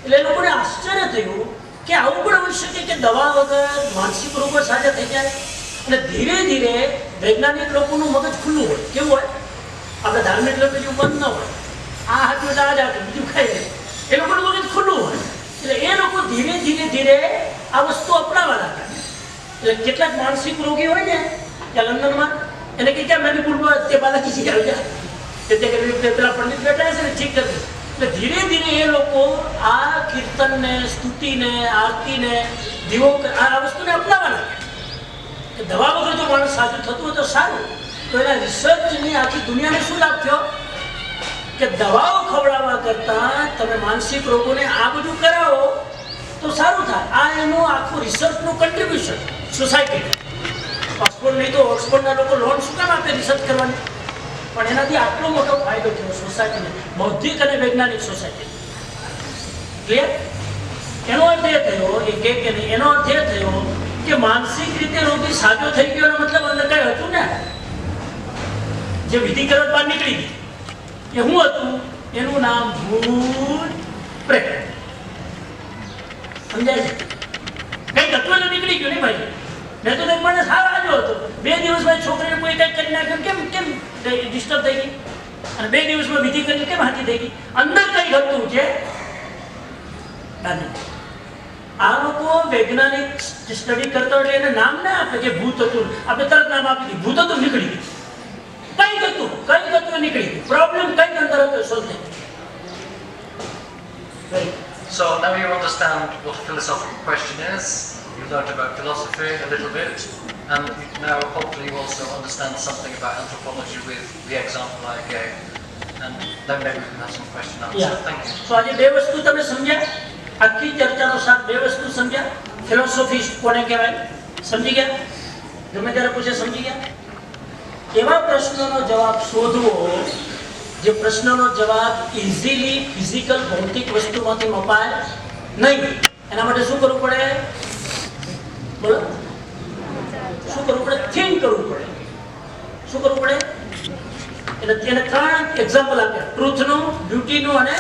એટલે એ લોકોને આશ્ચર્ય થયું કે આવું પણ હોઈ શકે કે દવા વગર માનસિક રોગો સાજા થઈ જાય અને ધીરે ધીરે વૈજ્ઞાનિક લોકોનું મગજ ખુલ્લું હોય. કેવું હોય? આપણે ધાર્મિક લોકો જેવું બંધ ન હોય, આ હાથમાં આ જ આપે બીજું ખાઈ જાય. એ લોકોનું મગજ ખુલ્લું હોય એટલે એ લોકો ધીરે ધીરે ધીરે આ વસ્તુ અપનાવવા લાગે. એટલે કેટલાક માનસિક રોગી હોય ને ત્યાં લંડનમાં એને કે ક્યાં મેનિપુરમાં તે બાલાજી આવી જાય પેલા પંડિત બેઠા છે ને ઠીક કરી. એટલે ધીરે ધીરે એ લોકો આ કીર્તનને, સ્તુતિને, આરતીને, દીવો આ વસ્તુને અપનાવવા લાગે. દવા વગર જો માણસ સાચું થતું હોય તો સારું. તો એના રિસર્ચની આખી દુનિયાને શું લાભ થયો કે દવાઓ ખવડાવવા કરતા તમે માનસિક રોગોને આ બધું કરાવો તો સારું થાય. આ એનું આખું રિસર્ચનું કન્ટ્રીબ્યુશન સોસાયટી. ઓક્સફોર્ડ નહીં તો ઓક્સફોર્ડના લોકો લોન શું કામ આપે રિસર્ચ કરવાની? પણ એનાથી આટલો મોટો ફાયદો થયો સોસાયટીને, બૌદ્ધિક અને વૈજ્ઞાનિક સોસાયટી. ક્લિયર? એનો અર્થ એ થયો એ કે નહીં, એનો અર્થ એ થયો કે માનસિક રીતે રોગી સાજો થઈ ગયો એનો મતલબ અંદર કઈ હતું ને જે વિધિ કરત બહાર નીકળી ગઈ એ શું હતું? એનું નામ ભૂત પ્રેત. સમજાય છે? કઈક હતું એને નીકળી ગયું નહીં ભાઈ. મેં તો એક માણસ હાવ આવ્યો હતો 2 દિવસમાં છોકરીને કોઈ કંઈક કરી નાખ્યું કેમ કેમ ડિસ્ટર્બ થઈ ગઈ અને 2 દિવસમાં વિધિ કરીને કેમ હાથી થઈ ગઈ? અંદર કંઈક હતું છે. આ લોકો વૈજ્ઞાનિક સ્ટડી કરતા એટલે એને નામ ના આપે કે ભૂત હતું. આપણે તરત નામ આપી દીધું ભૂત હતું, નીકળી ગયું. કંઈક હતું નીકળી ગયું. પ્રોબ્લેમ કંઈક અંદર હતો સોલ્વ થઈ ગયો. So now you understand what a philosophical question is. You've learned about philosophy a little bit, and now hopefully you also understand something about anthropology with the example I gave. And then maybe we can have some question and answer. Thank you. So આજે બે વસ્તુ તમે સમજ્યા. આખી ચર્ચાનો સાથ બે વસ્તુ સમજ્યા. ફિલોસોફી કોને કહેવાય સમજી ગયા? ગમે ત્યારે પૂછે સમજી ગયા? એવા પ્રશ્નોનો જવાબ શોધવો જે પ્રશ્નનો જવાબ ઇઝીલી ફિઝિકલ ભૌતિક વસ્તુમાંથી મપાય નહીં. એના માટે શું કરવું પડે? બોલો, શું કરવું પડે? થિંક કરવું પડે. શું કરવું પડે? એટલે તેને 3 એક્ઝામ્પલ આપ્યા: ટ્રુથનું, બ્યુટીનું અને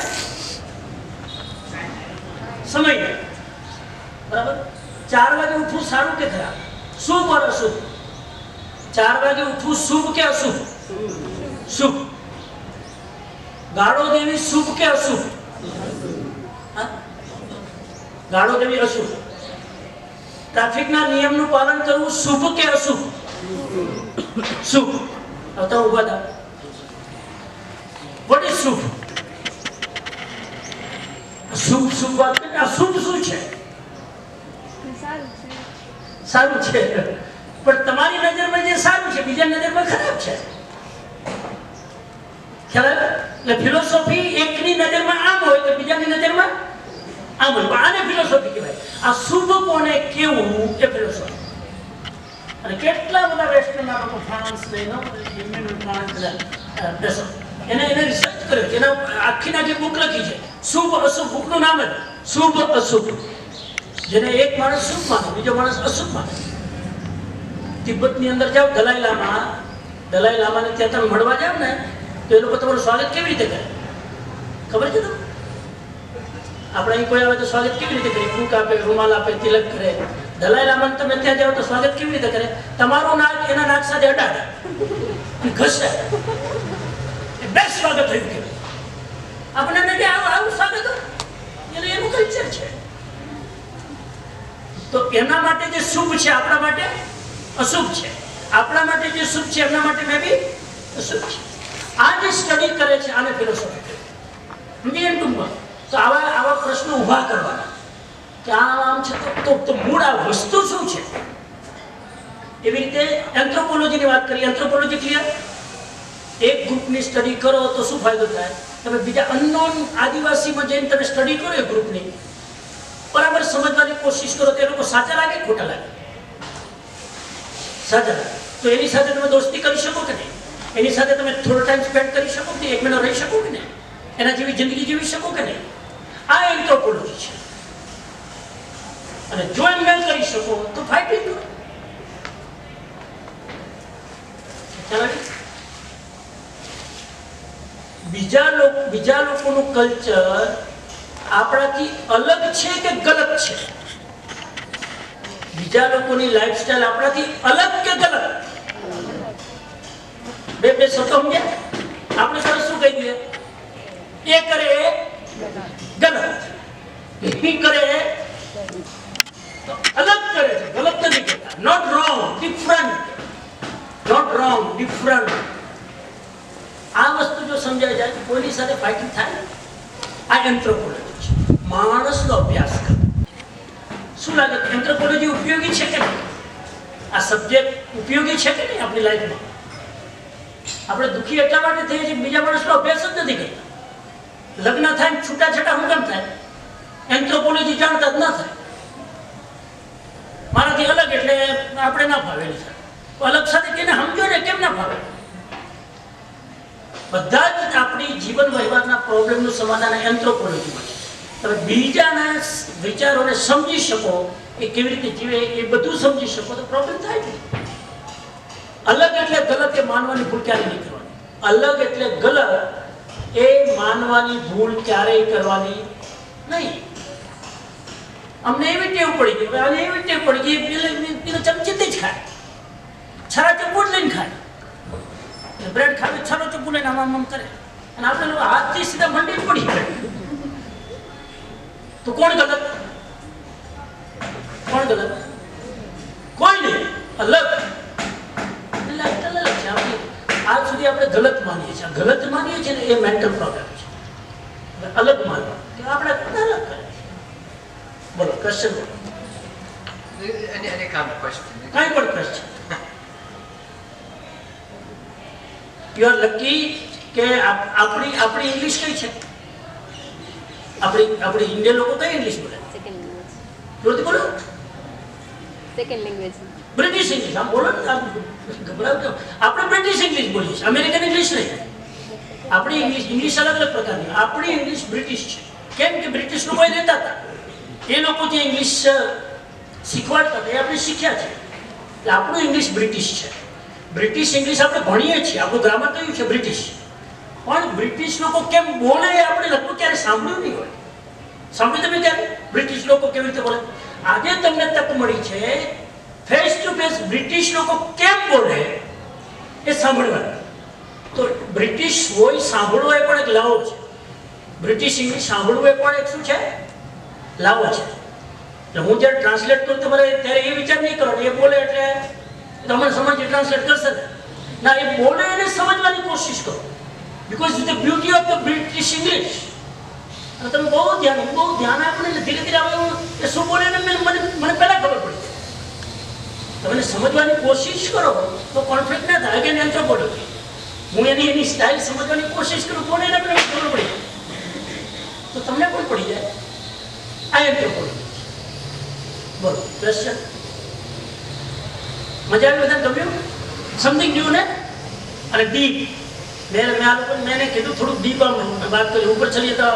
સમય. બરાબર? 4 વાગે ઉઠવું સારું કે ખરાબ? શુભ or અશુભ? 4 વાગે ઉઠવું શુભ કે અશુભ? શુભ. ગાળો દેવી શુભ કે અશુભ? ગાળો દેવી અશુભ. ટ્રાફિકના નિયમનું પાલન કરવું શુભ કે અશુભ? શુભ. આવતા ઉભા થા. વોટ ઇઝ શુભ? શુભ શુભ વાત કરે. અશુભ શું છે? સારું છે. પણ તમારી નજરમાં જે સારું છે બીજા નજરમાં ખરાબ છે. ખ્યાલ? એટલે ફિલોસોફી એકની નજરમાં આમ હોય તો બીજાની નજરમાં આમ હોય. આને ફિલોસોફી કહેવાય. આ શુભ કોને કેવું એ ફિલોસોફી. અને કેટલા બધા વેસ્ટર્નના લોકો ફ્રાન્સ એને રિસર્ચ કર્યો. એના આખીના જે બુક લખી છે શુભ અશુભ, બુકનું નામ જ શુભ અશુભ. જેને એક માણસ શુભ માને, બીજો માણસ અશુભ માને. તિબ્બતની અંદર જાઓ, દલાઈ લામાને ત્યાં તમે મળવા જાવ ને તો એ લોકો તમારું સ્વાગત કેવી રીતે કરે ખબર છે તમને? આપણે અહીં કોઈ આવે તો સ્વાગત કેવી રીતે કરે? બુક આપે, રૂમાલ આપે, તિલક કરે. દલાઈ લામાને તમે ત્યાં જાઓ તો સ્વાગત કેવી રીતે કરે? તમારું નાક એના નાક સાથે અડાડે, ઘસે. બેસ્ટ સ્વાગત થયું કે આપણને કે આવું સ્વાગત એટલે એનું કલ્ચર છે. તો એના માટે જે શુભ છે આપણા માટે અશુભ છે. આપણા માટે જે શુભ છે એમના માટે મે બી અશુભ છે. આ જે સ્ટડી કરે છે આને ફિલોસોફી કહે. સમજી ટૂંકમાં તો આવા પ્રશ્નો ઊભા કરવાના કે આમ છે તો મૂળ આ વસ્તુ શું છે. એવી રીતે એન્થ્રોપોલોજીની વાત કરીએ. Anthropology clear? એક ગ્રુપની સ્ટડી કરો તો શું ફાયદો થાય? તમે બીજા અનનોન આદિવાસીમાં જઈને તમે સ્ટડી કરો એ ગ્રુપની, બરાબર સમજવાની કોશિશ કરો તો એ લોકો સાચા લાગે ખોટા લાગે? સાચા લાગે. તો એની સાથે તમે દોસ્તી કરી શકો કે નહીં? એની સાથે તમે થોડો ટાઈમ સ્પેન્ડ કરી શકો કે 1 મહિનો રહી શકો કે નહીં? એના જેવી જિંદગી જીવી શકો કે નહીં? આ એન્થ્રોપોલોજી છે. અને જો એમ ન કરી શકો તો ફાઇટિંગ કરો. ચાલો. બીજા લોકોનું કલ્ચર આપણાથી અલગ છે કે ગલત છે બીજા લોકોની લાઈફસ્ટાઈલ આપણાથી અલગ કે ગલત? બે શબ્દો સમજ્યા? આપણે સર શું કહી દઈએ? એ કરે એ ગલત, એ કરે તો અલગ કરે છે, ગલત નથી કહેતા. Not wrong, different. Not wrong, different. આ વસ્તુ જો સમજાય જાય, કોઈની સાથે ફાઇટિંગ થાય. આ એન્થ્રોપોલોજી છે, માણસનો અભ્યાસ કરે. શું લાગે, એન્થ્રોપોલોજી ઉપયોગી છે કે નહીં? આ સબ્જેક્ટ ઉપયોગી છે કે નહીં આપણી લાઈફમાં? આપણે દુઃખી એટલા માટે થઈએ છીએ, બીજા માણસનો અભ્યાસ જ નથી કરતા. લગ્ન થાય ને છૂટાછેટા શું કેમ થાય? એન્થ્રોપોલોજી જાણતા જ ના થાય. મારાથી અલગ એટલે આપણે ના ફાવેલી છે. અલગ સાથે કેને સમજો ને કેમ ના ફાવે? બધા જ આપણી જીવન વ્યવહારના પ્રોબ્લેમનું સમાધાન એન્થ્રોપોલોજીમાં છે. તમે બીજાના વિચારોને સમજી શકો, એ કેવી રીતે જીવે એ બધું સમજી શકો તો પ્રોબ્લેમ થાય નહીં. અલગ એટલે ગલત એ માનવાની ભૂલ ક્યારેય નહીં કરવાની. અલગ એટલે ગલત એ માનવાની ભૂલ ક્યારેય કરવાની નહીં. અમને એવી ટેવ પડી ગઈ, અને એવી ટેવ પડી ગઈ પેલો ચમચીથી જ ખાય, છરા ચપ્પુ જ લઈને ખાય. બ્રેડ ખાવે છરો ચપ્પુ લઈને આમ કરે, અને આપણે લોકો હાથથી સીધા મંડી પડી જાય. તો કોણ ગલત? કોણ ગલત? કોઈ નહીં. અલગ આજ સુધી આપણે ગલત માનીએ છીએ. ગલત માનીએ છીએ ને એ મેન્ટલ પ્રોબ્લેમ છે. અલગ માનવા કે આપણે અલગ કરે. બોલો, ક્વેશ્ચન બોલો. Any kind of question. કાંઈ પણ ક્વેશ્ચન. યુ આર લકી કે આપણી ઇંગ્લિશ કઈ છે? આપણી ઇન્ડિયન લોકો કઈ ઇંગ્લિશ બોલે? Second language. જોરથી બોલો. Second language. British English. આમ બોલો ને, ગભરાવ કેમ? આપણે બ્રિટિશ ઇંગ્લિશ બોલીએ છીએ, અમેરિકન ઇંગ્લિશ નહીં. આપણી ઇંગ્લિશ અલગ અલગ પ્રકારની. આપણી ઇંગ્લિશ બ્રિટિશ છે. કેમ કે બ્રિટિશ લોકો રહેતા હતા, એ લોકો જે ઇંગ્લિશ શીખવાડતા હતા એ આપણે શીખ્યા છે. એટલે આપણું ઇંગ્લિશ બ્રિટિશ છે. બ્રિટિશ ઇંગ્લિશ આપણે ભણીએ છીએ, આપણું ગ્રામર કયું છે? બ્રિટિશ. પણ બ્રિટિશ લોકો કેમ બોલે એ આપણે લગભગ ક્યારે સાંભળ્યું નહીં હોય. સાંભળ્યું તમે ક્યારે બ્રિટિશ લોકો કેવી રીતે બોલે? આજે તમને તક મળી છે ફેસ ટુ ફેસ બ્રિટિશ લોકો કેમ બોલે એ સાંભળવાનું. તો બ્રિટિશ વોઇસ સાંભળવો એ પણ એક લાવો છે. બ્રિટિશ ઇંગ્લિશ સાંભળવું એ પણ એક શું છે? લાવો છે. એટલે હું જ્યારે ટ્રાન્સલેટ કરું તમારે ત્યારે એ વિચાર નહીં કરો એ બોલે એટલે તમને સમજ ટ્રાન્સલેટ કરશે ના. એ બોલે એને સમજવાની કોશિશ કરો. Because the beauty of the British English. અને તમે બહુ ધ્યાન આપો ને ધીરે ધીરે આવે એ શું બોલે ને મને પહેલા ખબર પડી. તમે સમજવાની કોશિશ કરો તો કોન્ફ્લિક્ટ ના થાય. Again anthropology. હું એની સ્ટાઇલ સમજવાની કોશિશ કરું કોને એને ખબર પડી તો તમને પણ પડી જાય. આ એન્થ્રોપોલોજી. બોલો, ક્વેશ્ચન. મજા આવી? બધાને ગમ્યું? સમથિંગ ન્યુ ને? અને ડીપ. મેં આ લોકો મેં કીધું થોડુંક ડીપ આમ વાત કરી. ઉપર ચલીએ તો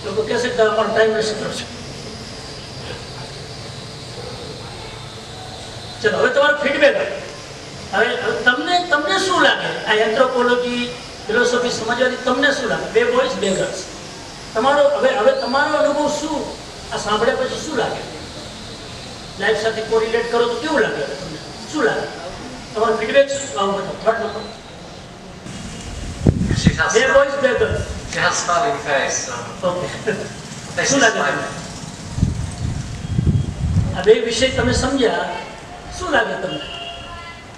લોકો કહેશે કે અમારો ટાઈમ વેસ્ટ કરો છો. ચલો, હવે તમારો ફીડબેક. હવે તમને શું લાગે આ એન્થ્રોપોલોજી ફિલોસોફી સમજવાની? તમને શું લાગે? બે બોયઝ બે ગર્લ્સ. હવે તમારો અનુભવ શું? આ સાંભળ્યા પછી શું લાગે? લાઈફ સાથે કોરિલેટ કરો તો કેવું લાગે તમને? શું લાગે તમારો ફીડબેક? Third number. બે બોયઝ બે girls. She has smiling face. Okay. શું લાગે તમને? આ બે વિષય તમે સમજ્યા, શું લાગે તમને?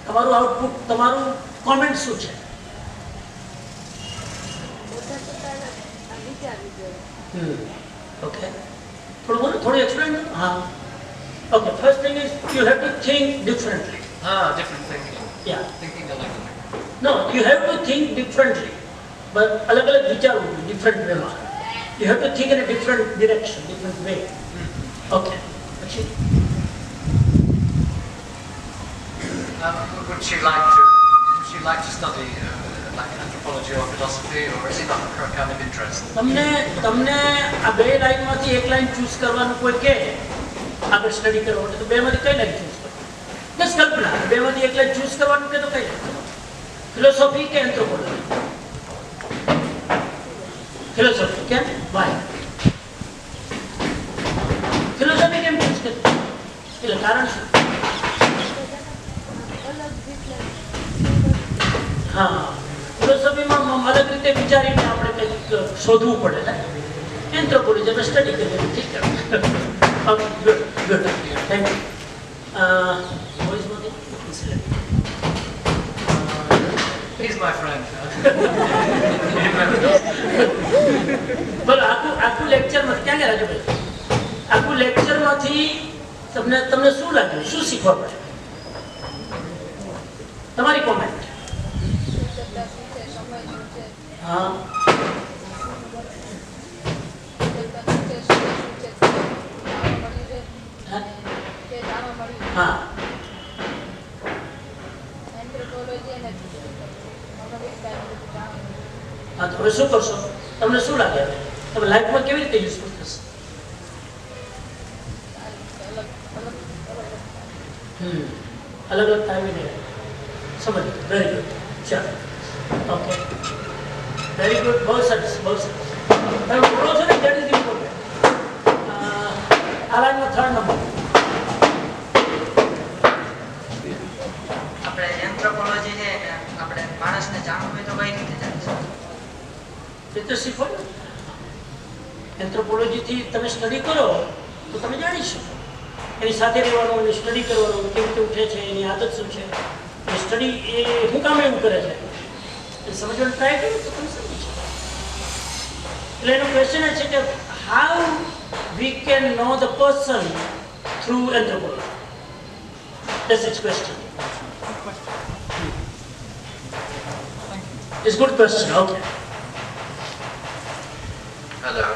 તમારું આઉટપુટ, તમારું કોમેન્ટ શું છે? ઓકે, થોડું બોલો, થોડું એક્સપ્લેન કરો. હા, okay. First thing is you have to think differently. Different thinking. Yeah. Thinking alike. No, you have to think differently. But અલગ અલગ વિચારવું different વેમાં. You have to think in a different direction, different way. Okay. પછી Would she like to study like anthropology or philosophy, or is it not her kind of interest? તમને આ બે લાઈનમાંથી એક line choose કરવાનું કોઈ કહે આગળ study કરો તો બેમાંથી કઈ લાઈન ચૂઝ કરો? બસ કલ્પના, બેમાંથી એક લાઈન ચૂઝ કરવાનું કે તો કઈ લાઈન? ફિલોસોફી કે એન્થ્રોપોલોજી? ફિલોસોફી. કેમ? વાય? ફિલોસોફી કેમ ચૂઝ કરી? એટલે કારણ શું? હા, ફિલોસોફીમાં અલગ રીતે વિચારીને આપણે કંઈક શોધવું પડે ને. એન્થ્રોપોલોજી આપણે સ્ટડી કરીએ. ઠીક છે. Okay, good good, thank you. He's my friend. બોલો, આખું લેક્ચરમાં ક્યાં ગયા રાજુભાઈ? આખું લેક્ચરમાંથી તમને શું લાગ્યું, શું શીખવા પડે? તમારી કોમેન્ટ. હા, હા, હા. તો હવે શું કરશો? તમને શું લાગે હવે તમે લાઈફમાં કેવી રીતે યુઝફુલ થશે? અલગ અલગ ટાઈમે સમજ. Very good. ચાલો, ઓકે, વેરી ગુડ. બહુ સરસ, બહુ સરસ. તમે બોલો છો ને, દેટ ઇઝ ઇમ્પોર્ટન્ટ. આ લાઈનમાં 3rd નંબર. આપણે એન્થ્રોપોલોજી છે ને, આપણે માણસને જાણવું હોય તો કઈ રીતે જાણી શકીએ? એ તો શીખો ને. એન્થ્રોપોલોજીથી તમે સ્ટડી કરો તો તમે જાણી શકો. એની સાથે રહેવાનું, એની સ્ટડી કરવાનું, કેવી રીતે ઉઠે છે, એની આદત શું છે, એ સ્ટડી એ શું કામ એવું કરે છે એ સમજવાનું ટ્રાય કરો તો તમે સમજી શકો. એટલે એનો ક્વેશ્ચન એ છે કે how we can know the person through anthropology. That's it's question. It's a good question. Okay. Hello.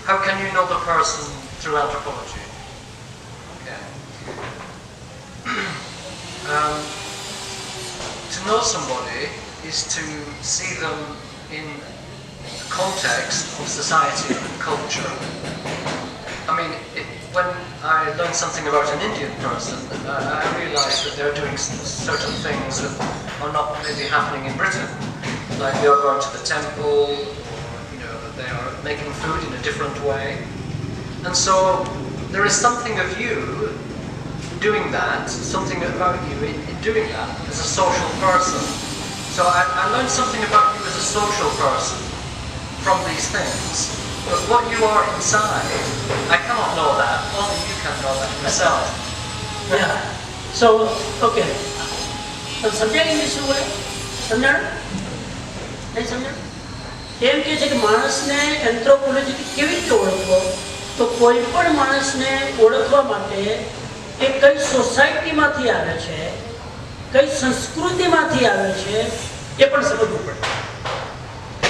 How can you know the person through anthropology? Okay. To know somebody is to see them in the context of society and culture. I mean, when I learn something about an Indian person, I realize that they're doing certain things that are not maybe happening in Britain. Like they are going to the temple, they are making food in a different way. And so there is something of you doing that, something about you in doing that as a social person. So I learned something about you as a social person from these things. But what you are inside, I cannot know that. Only you can know that yourself. Yeah. So, okay. તો સમજાય કે શું બોલે? સમજાણ? નહીં સમજાણ? એમ કહે છે કે માણસને એન્થ્રોપોલોજીથી કેવી રીતે ઓળખવો? તો કોઈ પણ માણસને ઓળખવા માટે એ કઈ સોસાયટીમાંથી આવે છે, કઈ સંસ્કૃતિમાંથી આવે છે, એ પણ સમજવું પડે.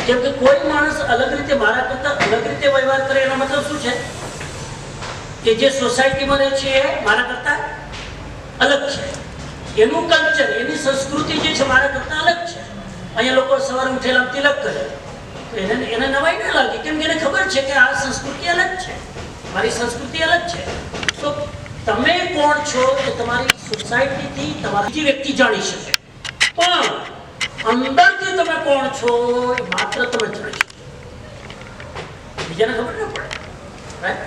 કેમ કે કોઈ માણસ અલગ રીતે મારા કરતા અલગ રીતે વ્યવહાર કરે એનો મતલબ શું છે? કે જે સોસાયટીમાં રહે છે એ મારા કરતા અલગ છે. એનું કલ્ચર, એની સંસ્કૃતિ જે છે મારા કરતા અલગ છે. અહીંયા લોકો સવારે ઉઠેલા તિલક કરે તો એને નવાઈ ના લાગે, કેમ કે એને ખબર છે કે આ સંસ્કૃતિ અલગ છે, મારી સંસ્કૃતિ અલગ છે. તો તમે કોણ છો એ તમારી સોસાયટીથી તમારી બીજી વ્યક્તિ જાણી શકે, પણ અંદરથી તમે કોણ છો એ માત્ર તમે જાણી શકો, બીજાને ખબર ના પડે. રાઈટ?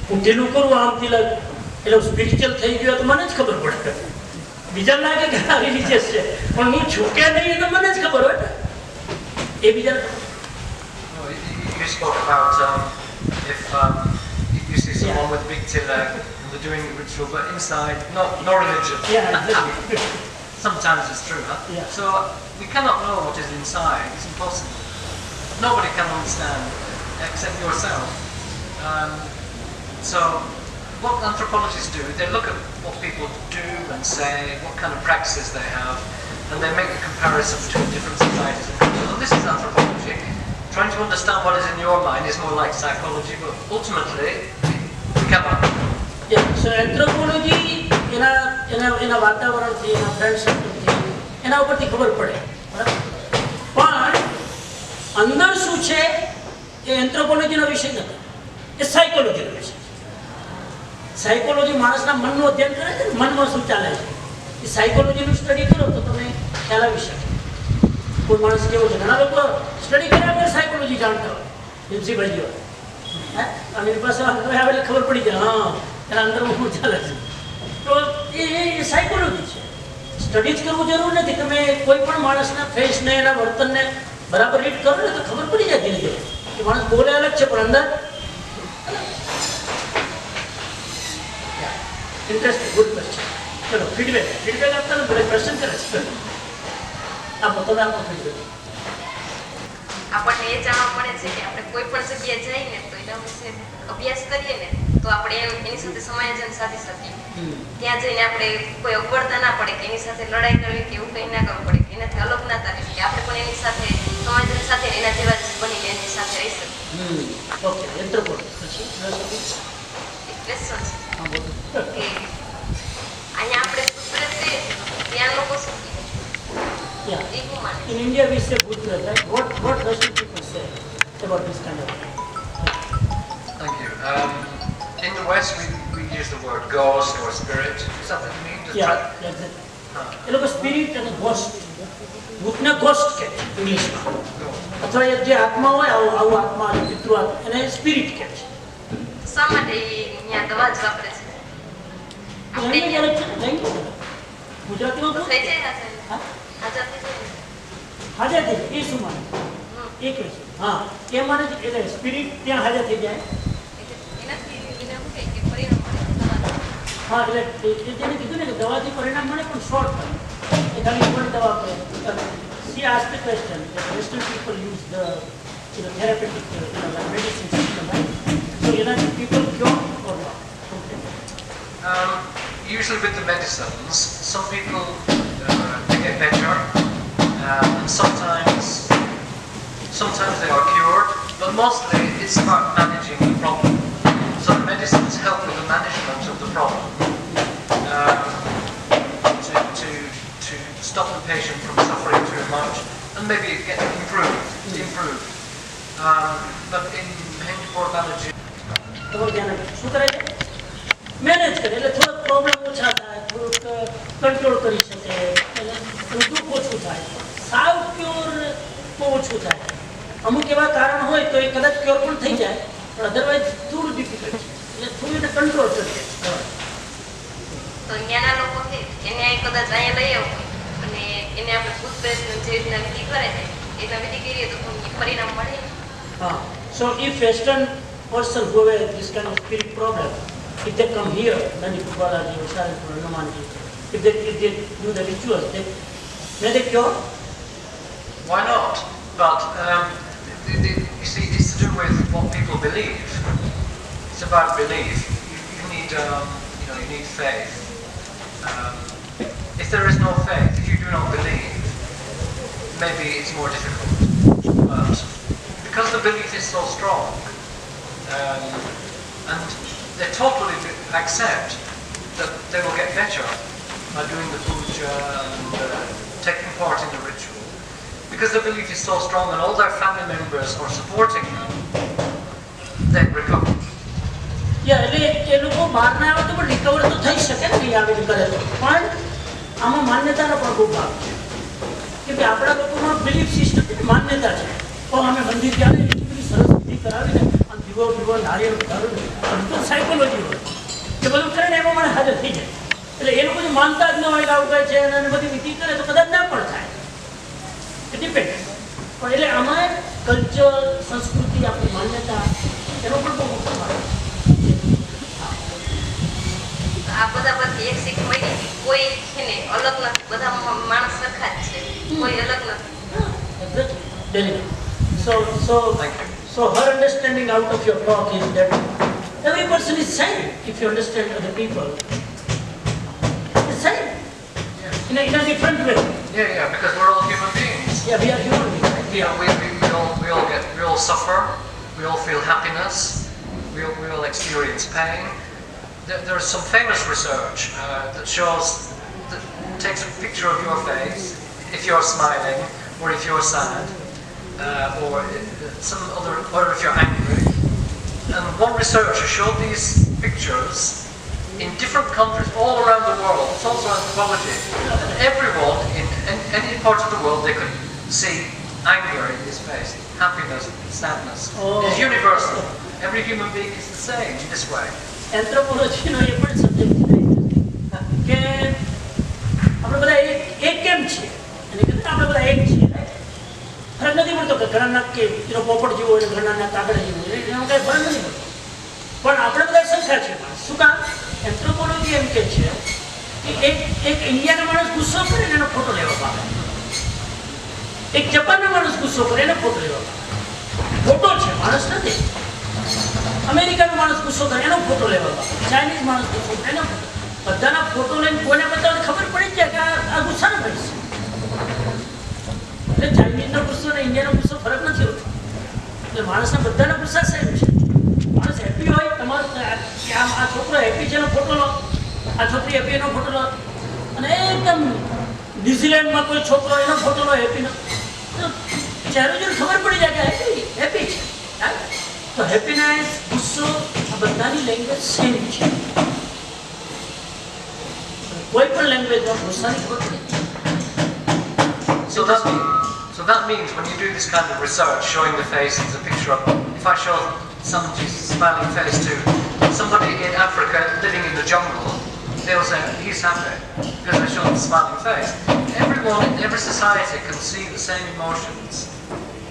હું ઢીલું કરું આમ તિલક એટલે સ્પિરિચ્યુઅલ થઈ ગયો તો મને જ ખબર પડે. બીજા લાગે કે આ રિલિજિયસ છે, પણ હું ઝૂકે નહીં તો મને જ ખબર હોય ને. એ બીજા You spoke about if you see someone with big tilak and they're doing the ritual, but inside, no religion. Yeah. Sometimes it's true, huh? Yeah. So we cannot know what is inside. It's impossible. Nobody can understand except yourself. So what anthropologists do, they look at what people do and say, what kind of practices they have, and they make a comparison between different societies and cultures. And this is anthropology. Trying to understand what is in your mind is more like psychology, but ultimately, we cannot. Yeah, so anthropology એના વાતાવરણથી, એના friend સર્કલથી, એના ઉપરથી ખબર પડે, બરાબર? પણ અંદર શું છે એ એન્થ્રોપોલોજીનો વિષય નથી, એ સાયકોલોજીનો વિષય છે. સાયકોલોજી માણસના મનનું અધ્યયન કરે છે, મનમાં શું ચાલે છે એ સાયકોલોજીનું સ્ટડી કરો તો તમે ખ્યાલ આવી શકે કોઈ માણસ કેવો છે. ઘણા લોકો સ્ટડી કર્યા વગર સાયકોલોજી જાણતા હોય, પ્રિન્સિપલ જેવા, અને એની પાસે આવેલી ખબર પડી જાય હા એના અંદરમાં શું ચાલે છે. તો એ સાયકોલોજી છે. સ્ટડી જ કરવું જરૂર નથી. તમે કોઈ પણ માણસના ફેસને એના વર્તનને બરાબર રીડ કરો ને તો ખબર પડી જાય ધીરે ધીરે કે માણસ બોલે અલગ છે પણ અંદર ઇન્ટરેસ્ટિંગ ગુડ ક્વેશ્ચન. ચલો ફીડબેક આપતા ને બધા ક્વેશ્ચન કરે છે. આપો તમે આપો ફીડબેક. આપણને એ જાણવા મળે છે કે આપણે કોઈ પણ જગ્યાએ જઈને તો એના વિશે અભ્યાસ કરીએ ને તો આપણે એની સાથે સમાયોજન સાધી શકીએ. ત્યાં જઈને આપણે કોઈ અગવડતા ના પડે કે એની સાથે લડાઈ કરવી કે એવું કંઈ ના કરવું પડે કે એનાથી અલગ ના થાય કે આપણે પણ એની સાથે સમાયોજન સાથે એના જેવા જ બનીને એની સાથે રહી શકીએ. ઓકે એન્થ્રોપોલોજી પછી એક ક્વેશ્ચન છે કે અહીંયા આપણે કુદરત છે ત્યાં લોકો શું કહે? Yeah. એ હું માને In India we say Buddha, right? What Russian people say about this kind of thing? Thank you. In the West, we use the word ghost or spirit. Is that what you mean? Just Yeah, exactly. એ લોકો spirit અને ghost ભૂતને ghost કહે ઇંગ્લિશમાં, અથવા એ જે આત્મા હોય આવું આત્મા અને પિતૃ આત્મા એને સ્પિરિટ કહે છે. શા માટે એ ત્યાં દવા જ વાપરે છે? આપણે લેંગ્વેજ અલગ છે ને, લેંગ્વેજ ગુજરાતીમાં તો બોલ. થઈ જાય હાજર હા હાજર થઈ જાય ને? હાજર થઈ જાય એ શું માને એ કહે છે. હા એ માને છે એટલે સ્પિરિટ ત્યાં હાજર થઈ જાય. એનાથી એને શું કહે કે પરિણામ મળે દવા. હા એટલે જેને કીધું ને કે દવાથી પરિણામ મળે પણ શોર્ટ ટર્મ એ ખાલી કોઈ દવા આપે. She asked the question that Western people use the therapeutic like medicine system, right? So people cure or not? Usually with the medicines, some people they get better, and sometimes they are cured, but mostly it's about managing the problem. So the medicines help with the management of the problem, to stop the patient from suffering too much and maybe get improved. But in anthropology, શું કરે છે manage કરે એટલે થોડોક problem ઓછા થાય, થોડુંક control કરી શકે, એટલે દુઃખ ઓછું થાય. સાવ ક્યોર બહુ ઓછું થાય. અમુક એવા કારણ હોય તો એ કદાચ ક્યોર પણ થઈ જાય પણ અધરવાઇઝ થોડું ડિફિકલ્ટ છે એટલે થોડું એને કંટ્રોલ કરીએ. તો અહીંયાના લોકો છે એને અહીં કદાચ અહીંયા લઈ આવવું અને એને આપણે ભૂત પ્રેત જે રીતના વિધિ કરે છે એના વિધિ કરીએ તો પરિણામ મળે. હા સો if western person who have this kind of spirit problem, if they come here, Anthropology or Science or Anthropology, if they do the rituals, may they cure? why not? But you see, it's to do with what people believe. It's about belief. You need, you need faith. If there is no faith, if you do not believe, maybe it's more difficult. But because the belief is so strong, and they totally accept that they will get better by doing the puja and taking part in the ritual. Because the belief is so strong and all their family members are supporting them, they recover. એટલે એ લોકો બહાર ના આવે તો પણ recover તો થઈ શકે ને આવી રીતે કરે તો, પણ આમાં માન્યતાનો પણ બહુ ભાગ છે. કેમ કે આપણા લોકોમાં બિલીફ સિસ્ટમ છે, માન્યતા છે. તો અમે મંદિર ગયા ને એટલી બધી સરસ વિધિ કરાવીને દીવો નારિયેળ ધરું બધું સાયકોલોજી હોય એ બધું કરે ને એમાં મને હાજર થઈ જાય. એટલે એ લોકો જે માનતા જ ન હોય કે આવું કહે છે અને બધી વિધિ કરે તો કદાચ ના પણ થાય. એ ડિપેન્ડ. પણ એટલે આમાં કલ્ચર, સંસ્કૃતિ, આપણી માન્યતા એનો પણ બહુ મોટો ભાગ છે. આ બધા પરથી એક શીખ મળી કે કોઈ છે ને અલગ નથી, બધા માણસ સરખા જ છે, કોઈ અલગ નથી. So her understanding out of your talk is that every person is same. If you understand other people, it's same in a different way. Yeah, because we're all human beings. Yeah, we are human beings. Right? You know, we all suffer, we all feel happiness, we all experience pain. There's some famous research that shows, that takes a picture of your face, if you're smiling, or if you're sad, or if you're angry. And one researcher showed these pictures in different countries all around the world. It's also anthropology. And everyone in any part of the world, they could see anger in his face, happiness, sadness. It's universal. Every human being is the same in this way. Anthropology નો એ પણ subject છે કે આપણે બધા એક કે એનો પોપટ જેવો હોય ઘરનાના કાગડા જેવું હોય એનો કાંઈ ફરક નથી પડતો. પણ આપણે બધા સરખા છે માણસ. શું કામ? એન્થ્રોપોલોજી એમ કે છે કે એક ઇન્ડિયાનો માણસ ગુસ્સો કરે ને એનો ફોટો લેવામાં આવે, એક જાપાનનો માણસ ગુસ્સો કરે એનો ફોટો લેવામાં આવે. ફોટો છે, માણસ નથી. અમેરિકાનો માણસ ગુસ્સો કરે એનો ફોટો લેવામાં આવે, ચાઇનીઝ માણસ ગુસ્સો કરે એનો ફોટો. બધાના ફોટો લઈને કોઈને બતાવવાની ખબર પડી જાય કે આ ગુસ્સાનો ભાઈ છે. એટલે ચાઇનીઝનો ગુસ્સો ને ઇન્ડિયાનો ગુસ્સો ફરક નથી હોતો. એટલે માણસના બધાના ગુસ્સા સેમ છે. માણસ હેપી હોય, તમારો આ છોકરો હેપી છે એનો ફોટો લો, આ છોકરી હેપી એનો ફોટો લો, અને એકદમ ન્યુઝીલેન્ડમાં કોઈ છોકરો એનો ફોટો લો હેપીનો, તો ચહેરો જોઈને ખબર પડી જાય કે હેપી છે. તો હેપીનેસ, ગુસ્સો આ બધાની લેંગ્વેજ સેમ છે. કોઈ પણ લેંગ્વેજમાં ગુસ્સાની ખબર પડી. So that means when you do this kind of research, showing the faces, a picture of, if I show somebody's smiling face to somebody in Africa living in the jungle, they'll say he's happy because I show them the smiling face. Everyone in every society can see the same emotions.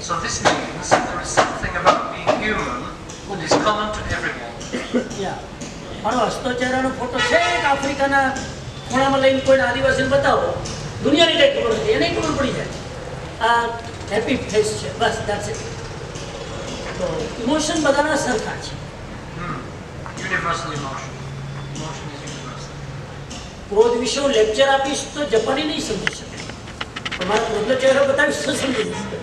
So this means there is something about being human that is common to everyone. મારો હસતો ચહેરાનો photo છે એક આફ્રિકાના ખૂણામાં લઈને કોઈને આદિવાસીને બતાવો, દુનિયાની કંઈ ખબર નથી, એને ખબર પડી જાય આ હેપી ફેસ છે, બસ that's it. તો ઇમોશન બધાના સરખા છે. Universal emotion. Emotion is universal. ક્રોધ વિશે હું લેક્ચર આપીશ તો જપાની નહીં સમજી શકે, તમારા ક્રોધનો ચહેરો બતાવીશ તો સમજી જશે.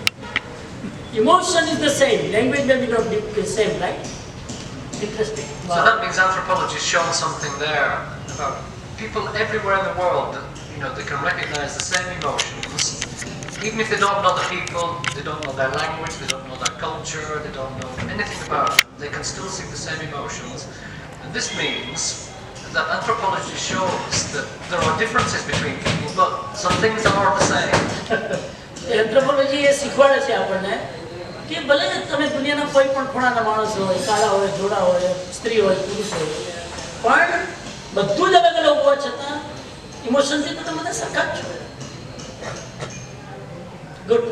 Emotion is the same. Language may be not the same, right? Interesting. Wow. So that means anthropology has shown something there about people everywhere in the world that, you know, they can recognize the same emotions. Even if they don't know the people, they don't know their language, they don't know their culture, they don't know anything about it, they can still see the same emotions. And this means that anthropology shows that there are differences between people, but some things are the same. Anthropology એ શીખવાડે છે આપણને કે ભલે તમે દુનિયાના કોઈ પણ ખૂણાના માણસ હોય, કાળા હોય, જોડા હોય, સ્ત્રી હોય, પુરુષ હોય, પણ બધું જ અલગ અલગ હોવા છતાં ઇમોશનથી તો તમે બધા સરખા જ છો. ગુડ.